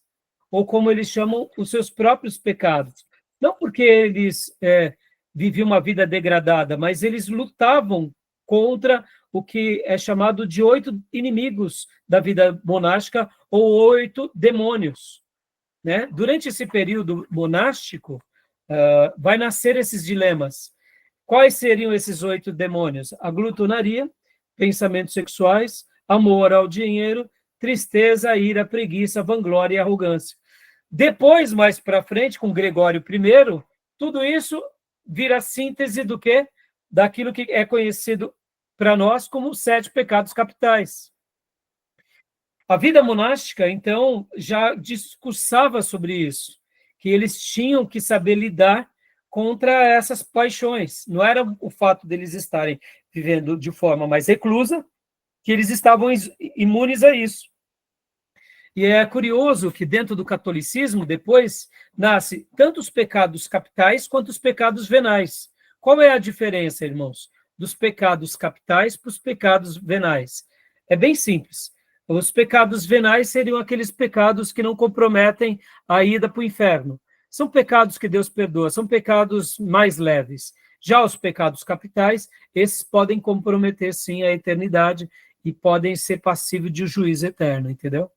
ou como eles chamam, os seus próprios pecados. Não porque eles viviam uma vida degradada, mas eles lutavam contra o que é chamado de 8 inimigos da vida monástica, ou 8 demônios. Né? Durante esse período monástico, vai nascer esses dilemas. Quais seriam esses 8 demônios? A glutonaria, pensamentos sexuais, amor ao dinheiro, tristeza, ira, preguiça, vanglória e arrogância. Depois, mais para frente, com Gregório I, tudo isso vira síntese do quê? Daquilo que é conhecido para nós como os 7 pecados capitais. A vida monástica, então, já discursava sobre isso, que eles tinham que saber lidar contra essas paixões. Não era o fato deles estarem vivendo de forma mais reclusa, que eles estavam imunes a isso. E é curioso que dentro do catolicismo, depois, nasce tanto os pecados capitais quanto os pecados venais. Qual é a diferença, irmãos, dos pecados capitais para os pecados venais? É bem simples. Os pecados venais seriam aqueles pecados que não comprometem a ida para o inferno. São pecados que Deus perdoa, são pecados mais leves. Já os pecados capitais, esses podem comprometer, sim, a eternidade e podem ser passíveis de juízo eterno, entendeu?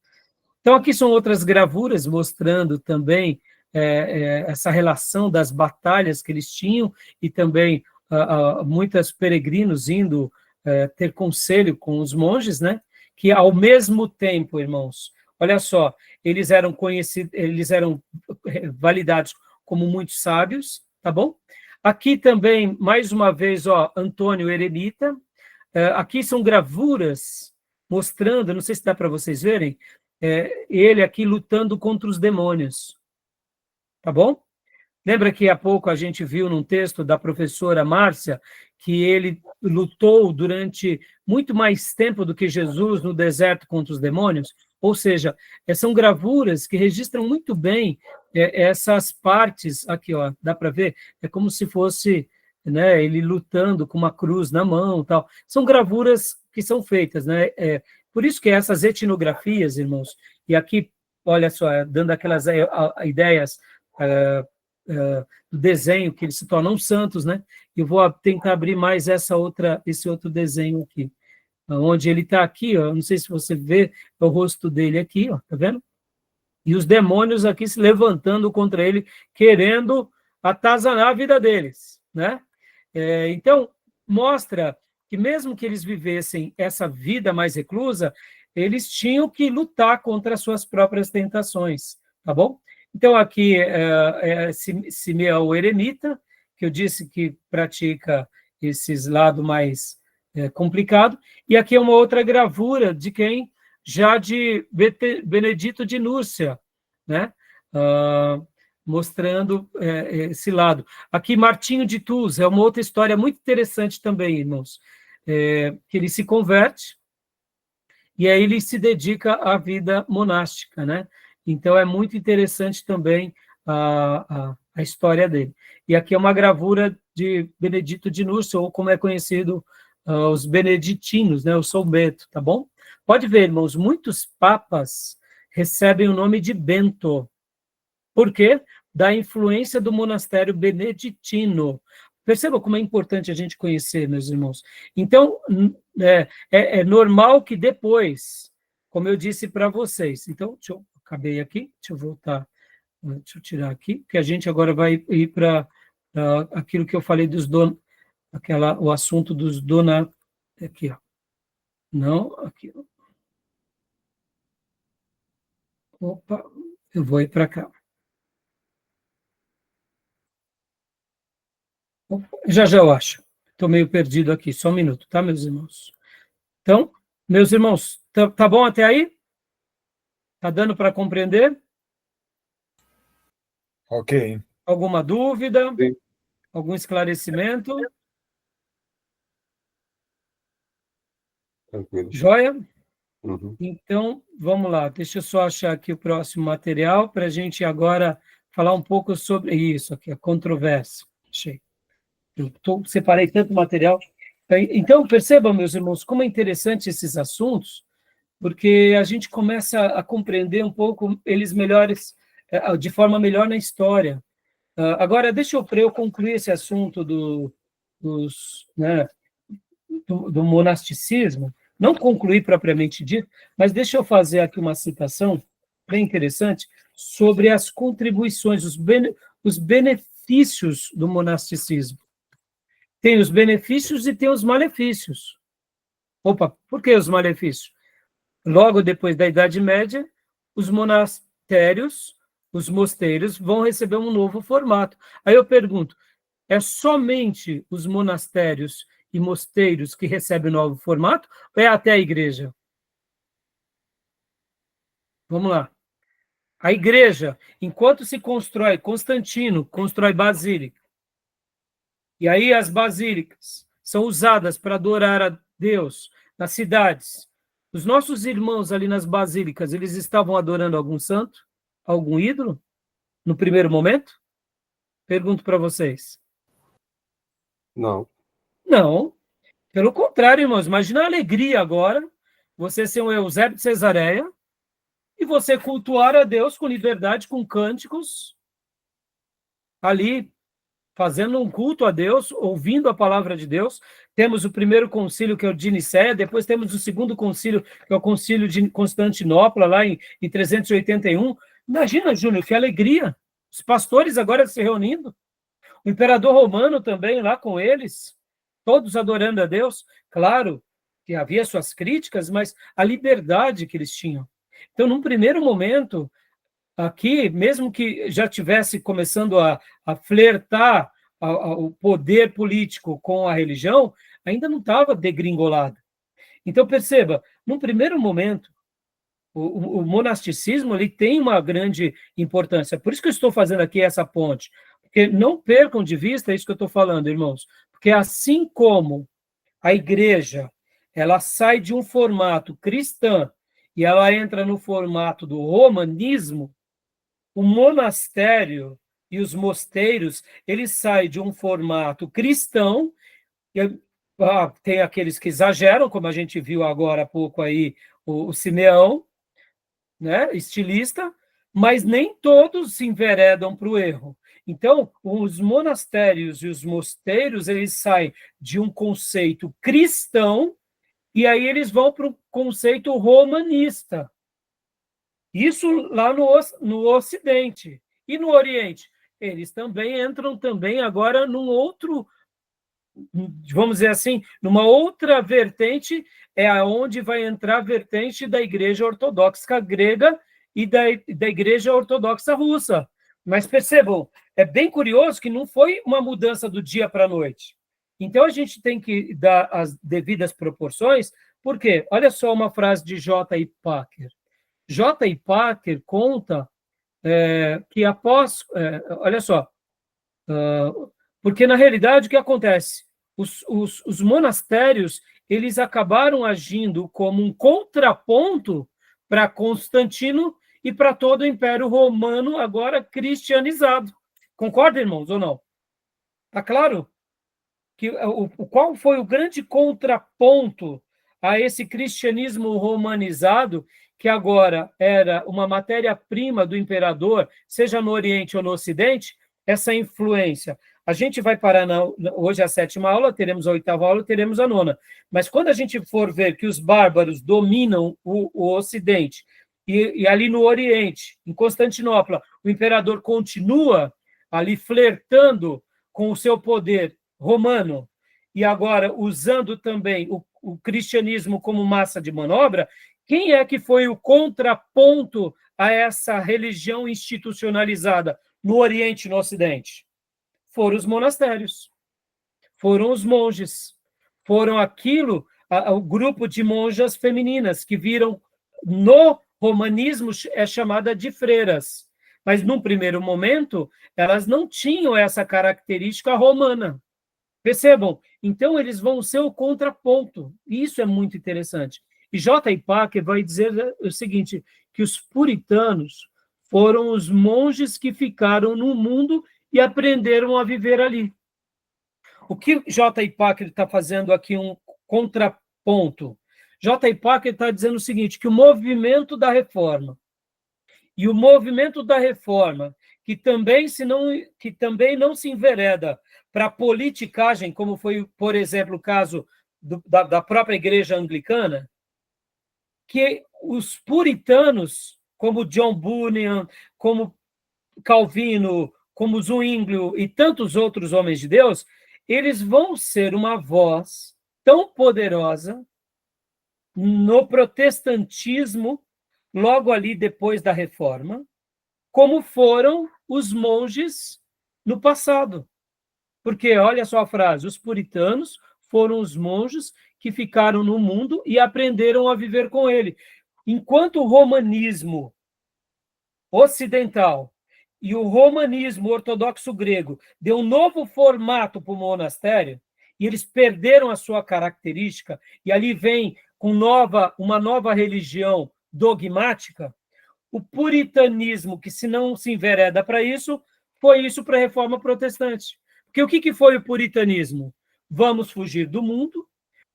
Então, aqui são outras gravuras mostrando também essa relação das batalhas que eles tinham e também muitos peregrinos indo ter conselho com os monges, né? Que, ao mesmo tempo, irmãos, olha só, eles eram conhecidos, eles eram validados como muito sábios, tá bom? Aqui também, mais uma vez, ó, Antônio Eremita. Aqui são gravuras mostrando, não sei se dá para vocês verem, ele aqui lutando contra os demônios, tá bom? Lembra que há pouco a gente viu num texto da professora Márcia que ele lutou durante muito mais tempo do que Jesus no deserto contra os demônios? Ou seja, são gravuras que registram muito bem essas partes, aqui, ó, dá para ver? É como se fosse, né, ele lutando com uma cruz na mão, tal. São gravuras que são feitas, né? Por isso que essas etnografias, irmãos, e aqui, olha só, dando aquelas ideias do desenho, que eles se tornam santos, né? Eu vou tentar abrir mais esse outro desenho aqui, onde ele está aqui, ó, não sei se você vê o rosto dele aqui, ó, tá vendo? E os demônios aqui se levantando contra ele, querendo atazanar a vida deles, né? Então, mostra que mesmo que eles vivessem essa vida mais reclusa, eles tinham que lutar contra as suas próprias tentações, tá bom? Então, aqui Simeão Eremita, que eu disse que pratica esses lado mais complicado, e aqui é uma outra gravura de quem? Já de Benedito de Núrcia, né? Mostrando esse lado. Aqui, Martinho de Tours, é uma outra história muito interessante também, irmãos, que ele se converte, e aí ele se dedica à vida monástica, né? Então, é muito interessante também a história dele. E aqui é uma gravura de Benedito de Núrcia, ou como é conhecido, os beneditinos, né, o São Bento, tá bom? Pode ver, irmãos, muitos papas recebem o nome de Bento. Por quê? Da influência do monastério beneditino. Perceba como é importante a gente conhecer, meus irmãos. Então, é normal que depois, como eu disse para vocês, então, acabei aqui, deixa eu voltar, deixa eu tirar aqui, que a gente agora vai ir para aquilo que eu falei dos o assunto dos aqui, ó. Não, aqui. Opa, eu vou ir para cá. Já eu acho. Estou meio perdido aqui, só um minuto, tá, meus irmãos? Então, meus irmãos, tá bom até aí? Tá dando para compreender? Ok. Alguma dúvida? Sim. Algum esclarecimento? Tranquilo. Joia? Uhum. Então, vamos lá. Deixa eu só achar aqui o próximo material para a gente agora falar um pouco sobre isso aqui, a controvérsia. Achei. Separei tanto material. Então, percebam, meus irmãos, como é interessante esses assuntos, porque a gente começa a compreender um pouco eles melhores, de forma melhor na história. Agora, deixa eu concluir esse assunto do monasticismo, não concluir propriamente dito, mas deixa eu fazer aqui uma citação bem interessante sobre as contribuições, os benefícios do monasticismo. Tem os benefícios e tem os malefícios. Opa, por que os malefícios? Logo depois da Idade Média, os monastérios, os mosteiros, vão receber um novo formato. Aí eu pergunto, é somente os monastérios e mosteiros que recebem o novo formato, ou é até a igreja? Vamos lá. A igreja, enquanto se constrói, Constantino constrói basílica, e aí as basílicas são usadas para adorar a Deus nas cidades. Os nossos irmãos ali nas basílicas, eles estavam adorando algum santo? Algum ídolo? No primeiro momento? Pergunto para vocês. Não. Não. Pelo contrário, irmãos, imagina a alegria agora, você ser um Eusébio de Cesareia e você cultuar a Deus com liberdade, com cânticos, ali fazendo um culto a Deus, ouvindo a palavra de Deus. Temos o primeiro concílio, que é o de Nicéia, depois temos o segundo concílio, que é o concílio de Constantinopla, lá em 381. Imagina, Júnior, que alegria! Os pastores agora se reunindo, o imperador romano também lá com eles, todos adorando a Deus. Claro que havia suas críticas, mas a liberdade que eles tinham. Então, num primeiro momento, aqui, mesmo que já tivesse começando a flertar o poder político com a religião, ainda não estava degringolado. Então, perceba, num primeiro momento, o monasticismo ele tem uma grande importância. Por isso que eu estou fazendo aqui essa ponte. Porque não percam de vista isso que eu estou falando, irmãos. Porque assim como a igreja ela sai de um formato cristão e ela entra no formato do romanismo, o monastério e os mosteiros, eles saem de um formato cristão, e, tem aqueles que exageram, como a gente viu agora há pouco aí, o Simeão, né, estilista, mas nem todos se enveredam para o erro. Então, os monastérios e os mosteiros, eles saem de um conceito cristão e aí eles vão para o conceito romanista. Isso lá no Ocidente. E no Oriente? Eles também entram também agora num outro, vamos dizer assim, numa outra vertente, é aonde vai entrar a vertente da Igreja Ortodoxa grega e da Igreja Ortodoxa russa. Mas percebam, é bem curioso que não foi uma mudança do dia para a noite. Então a gente tem que dar as devidas proporções, porque, olha só uma frase de J.I. Packer. J.I. Packer conta que após... olha só, porque na realidade o que acontece? Os monastérios eles acabaram agindo como um contraponto para Constantino e para todo o Império Romano agora cristianizado. Concorda, irmãos, ou não? Tá claro? qual foi o grande contraponto a esse cristianismo romanizado, que agora era uma matéria-prima do imperador, seja no Oriente ou no Ocidente, essa influência. A gente vai parar hoje a 7ª aula, teremos a 8ª aula, teremos a 9ª. Mas quando a gente for ver que os bárbaros dominam o Ocidente, e ali no Oriente, em Constantinopla, o imperador continua ali flertando com o seu poder romano, e agora usando também o cristianismo como massa de manobra, quem é que foi o contraponto a essa religião institucionalizada no Oriente e no Ocidente? Foram os monastérios, foram os monges, foram o grupo de monjas femininas que viram, no romanismo é chamada de freiras, mas num primeiro momento elas não tinham essa característica romana. Percebam? Então eles vão ser o contraponto. Isso é muito interessante. E J. Packer vai dizer o seguinte, que os puritanos foram os monges que ficaram no mundo e aprenderam a viver ali. O que J. Packer está fazendo aqui um contraponto? J. Packer está dizendo o seguinte, que o movimento da reforma, e o movimento da reforma, que também não se envereda para a politicagem, como foi, por exemplo, o caso da própria igreja anglicana, que os puritanos, como John Bunyan, como Calvino, como Zwinglio e tantos outros homens de Deus, eles vão ser uma voz tão poderosa no protestantismo, logo ali depois da Reforma, como foram os monges no passado. Porque, olha só a frase, os puritanos foram os monges que ficaram no mundo e aprenderam a viver com ele. Enquanto o romanismo ocidental e o romanismo ortodoxo grego deu um novo formato para o monastério, e eles perderam a sua característica, e ali vem com uma nova religião dogmática, o puritanismo, que se não se envereda para isso, foi isso para a reforma protestante. Porque o que foi o puritanismo? Vamos fugir do mundo,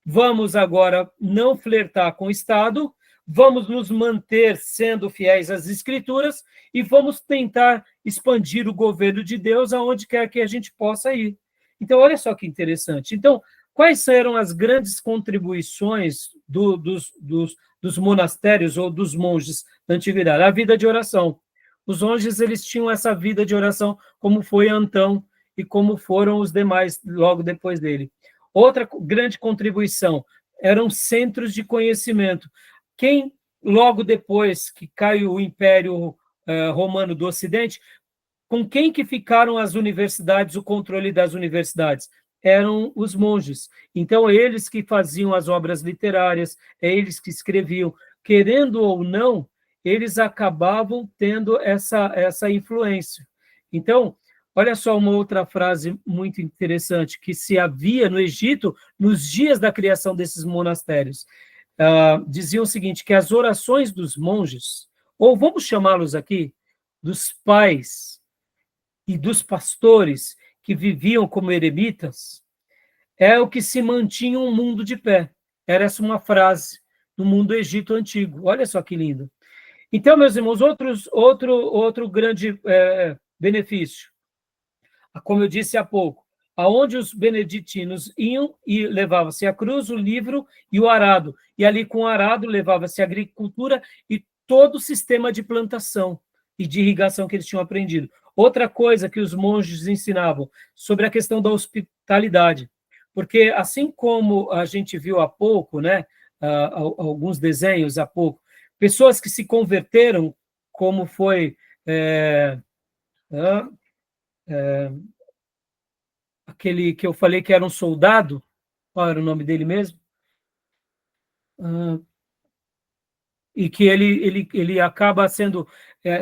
vamos agora não flertar com o Estado, vamos nos manter sendo fiéis às Escrituras e vamos tentar expandir o governo de Deus aonde quer que a gente possa ir. Então, olha só que interessante. Então, quais eram as grandes contribuições dos monastérios ou dos monges da antiguidade? A vida de oração. Os monges, eles tinham essa vida de oração, como foi Antão e como foram os demais logo depois dele. Outra grande contribuição eram centros de conhecimento. Quem, logo depois que caiu o Império Romano do Ocidente, com quem que ficaram as universidades, o controle das universidades? Eram os monges. Então, eles que faziam as obras literárias, eles que escreviam. Querendo ou não, eles acabavam tendo essa influência. Então, olha só uma outra frase muito interessante, que se havia no Egito, nos dias da criação desses monastérios. Diziam o seguinte, que as orações dos monges, ou vamos chamá-los aqui, dos pais e dos pastores que viviam como eremitas, é o que se mantinha um mundo de pé. Era essa uma frase no mundo do Egito antigo. Olha só que lindo. Então, meus irmãos, outro grande benefício, como eu disse há pouco, aonde os beneditinos iam e levava-se a cruz, o livro e o arado. E ali com o arado levava-se a agricultura e todo o sistema de plantação e de irrigação que eles tinham aprendido. Outra coisa que os monges ensinavam sobre a questão da hospitalidade, porque assim como a gente viu há pouco, né, alguns desenhos há pouco, pessoas que se converteram, como foi aquele que eu falei que era um soldado, qual era o nome dele mesmo? E que ele acaba sendo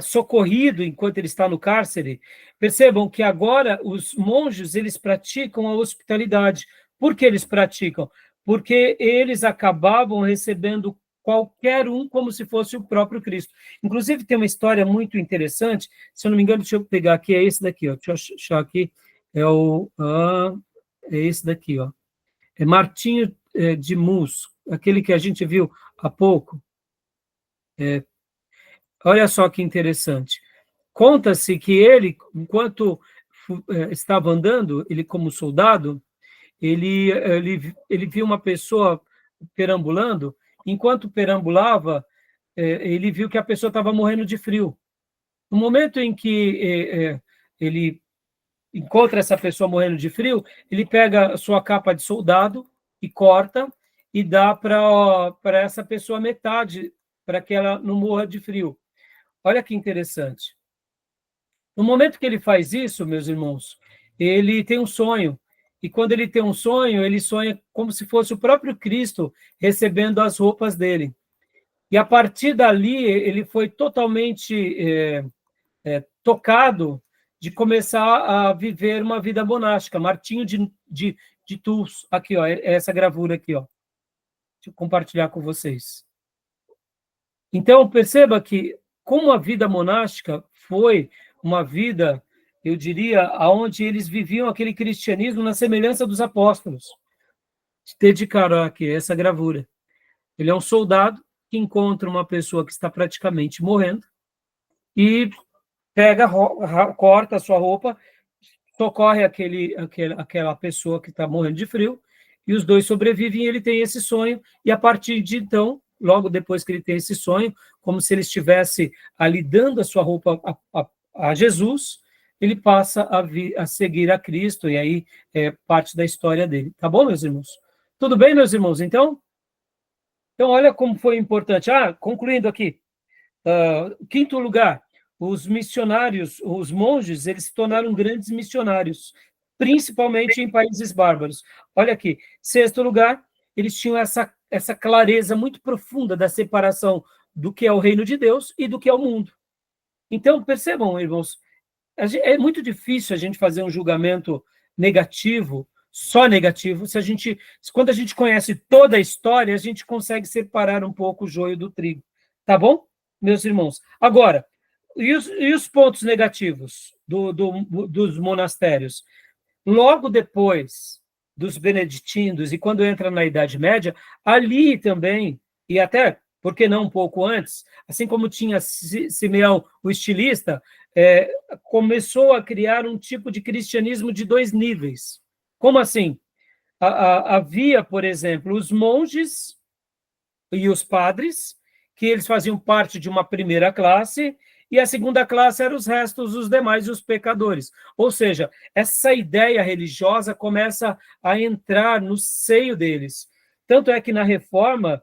socorrido enquanto ele está no cárcere. Percebam que agora os monges, eles praticam a hospitalidade. Por que eles praticam? Porque eles acabavam recebendo qualquer um como se fosse o próprio Cristo. Inclusive, tem uma história muito interessante, se eu não me engano, deixa eu pegar aqui, é esse daqui, ó, deixa eu achar aqui, é esse daqui, ó. É Martinho de Mus, aquele que a gente viu há pouco. Olha só que interessante. Conta-se que ele, enquanto estava andando, ele como soldado, ele viu uma pessoa perambulando. Enquanto perambulava, ele viu que a pessoa estava morrendo de frio. No momento em que ele encontra essa pessoa morrendo de frio, ele pega a sua capa de soldado e corta e dá para essa pessoa metade, para que ela não morra de frio. Olha que interessante. No momento que ele faz isso, meus irmãos, ele tem um sonho. E quando ele tem um sonho, ele sonha como se fosse o próprio Cristo recebendo as roupas dele. E a partir dali, ele foi totalmente tocado de começar a viver uma vida monástica. Martinho de Tours, aqui, ó, essa gravura aqui, ó. Deixa eu compartilhar com vocês. Então, perceba que como a vida monástica foi uma vida, eu diria, onde eles viviam aquele cristianismo na semelhança dos apóstolos. Dedicaram aqui essa gravura. Ele é um soldado que encontra uma pessoa que está praticamente morrendo e pega, corta a sua roupa, socorre aquela pessoa que está morrendo de frio, e os dois sobrevivem, e ele tem esse sonho, e a partir de então, logo depois que ele tem esse sonho, como se ele estivesse ali dando a sua roupa a Jesus, ele passa a seguir a Cristo, e aí é parte da história dele. Tá bom, meus irmãos? Tudo bem, meus irmãos? Então, olha como foi importante. Concluindo aqui. Quinto lugar, os missionários, os monges, eles se tornaram grandes missionários, principalmente em países bárbaros. Olha aqui. Sexto lugar, eles tinham essa clareza muito profunda da separação do que é o reino de Deus e do que é o mundo. Então, percebam, irmãos, é muito difícil a gente fazer um julgamento negativo, só negativo, quando a gente conhece toda a história, a gente consegue separar um pouco o joio do trigo. Tá bom, meus irmãos? Agora, e os pontos negativos dos monastérios? Logo depois dos beneditinos, e quando entra na Idade Média, ali também, e até, por que não um pouco antes, assim como tinha Simeão, o estilista, começou a criar um tipo de cristianismo de dois níveis. Como assim? Havia, por exemplo, os monges e os padres, que eles faziam parte de uma primeira classe, e a segunda classe eram os restos, os demais, os pecadores. Ou seja, essa ideia religiosa começa a entrar no seio deles. Tanto é que na Reforma,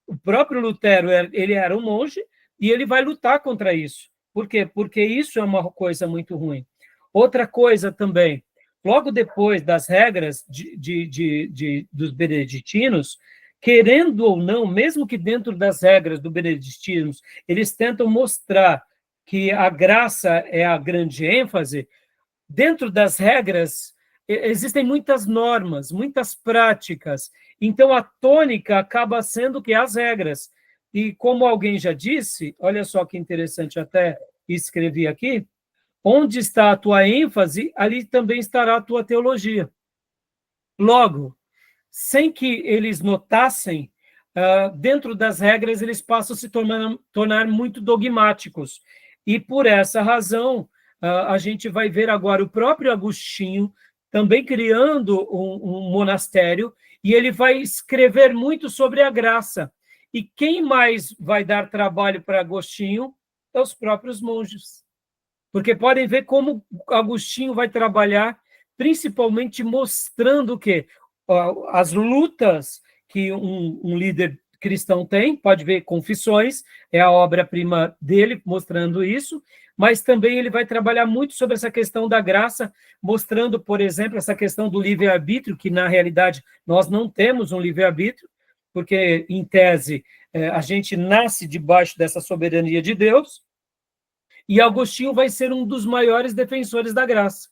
o próprio Lutero, ele era um monge, e ele vai lutar contra isso. Por quê? Porque isso é uma coisa muito ruim. Outra coisa também, logo depois das regras dos beneditinos, querendo ou não, mesmo que dentro das regras do beneditinos, eles tentam mostrar que a graça é a grande ênfase, dentro das regras existem muitas normas, muitas práticas, então a tônica acaba sendo que as regras. E como alguém já disse, olha só que interessante, até escrevi aqui, onde está a tua ênfase, ali também estará a tua teologia. Logo, sem que eles notassem, dentro das regras, eles passam a se tornar muito dogmáticos. E, por essa razão, a gente vai ver agora o próprio Agostinho também criando um monastério, e ele vai escrever muito sobre a graça. E quem mais vai dar trabalho para Agostinho é os próprios monges. Porque podem ver como Agostinho vai trabalhar, principalmente mostrando o quê? As lutas que um líder cristão tem, pode ver Confissões, é a obra-prima dele, mostrando isso, mas também ele vai trabalhar muito sobre essa questão da graça, mostrando, por exemplo, essa questão do livre-arbítrio, que na realidade nós não temos um livre-arbítrio, porque, em tese, a gente nasce debaixo dessa soberania de Deus, e Agostinho vai ser um dos maiores defensores da graça.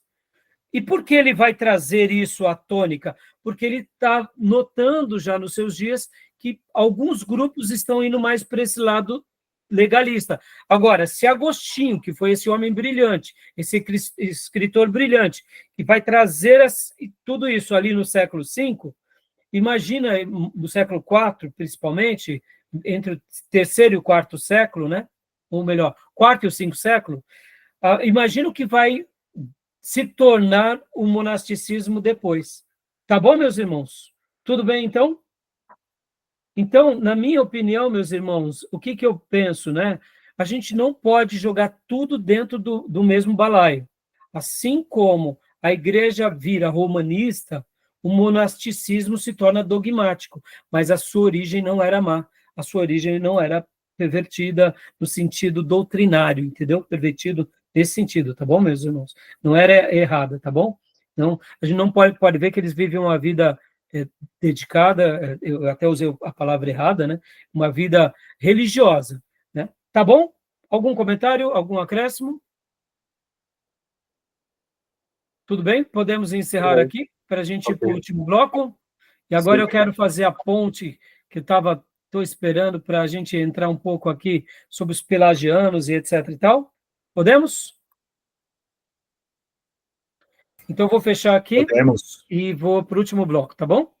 E por que ele vai trazer isso à tônica? Porque ele está notando já nos seus dias que alguns grupos estão indo mais para esse lado legalista. Agora, se Agostinho, que foi esse homem brilhante, esse escritor brilhante, que vai trazer tudo isso ali no século V, imagina no século IV, principalmente, entre o terceiro e o quarto século, né? Ou melhor, quarto e o quinto século, imagina o que vai se tornar o monasticismo depois. Tá bom, meus irmãos? Tudo bem, então? Então, na minha opinião, meus irmãos, o que eu penso, né? A gente não pode jogar tudo dentro do mesmo balaio. Assim como a igreja vira romanista, o monasticismo se torna dogmático, mas a sua origem não era má, a sua origem não era pervertida no sentido doutrinário, entendeu? Pervertido nesse sentido, tá bom, meus irmãos? Não era errada, tá bom? Não, a gente não pode ver que eles vivem uma vida dedicada, eu até usei a palavra errada, né? Uma vida religiosa, né? Tá bom? Algum comentário, algum acréscimo? Tudo bem? Podemos encerrar aqui para a gente ir para o último bloco. E agora eu quero fazer a ponte que estou esperando para a gente entrar um pouco aqui sobre os pelagianos e etc e tal. Podemos? Então eu vou fechar aqui. Podemos. E vou para o último bloco, tá bom?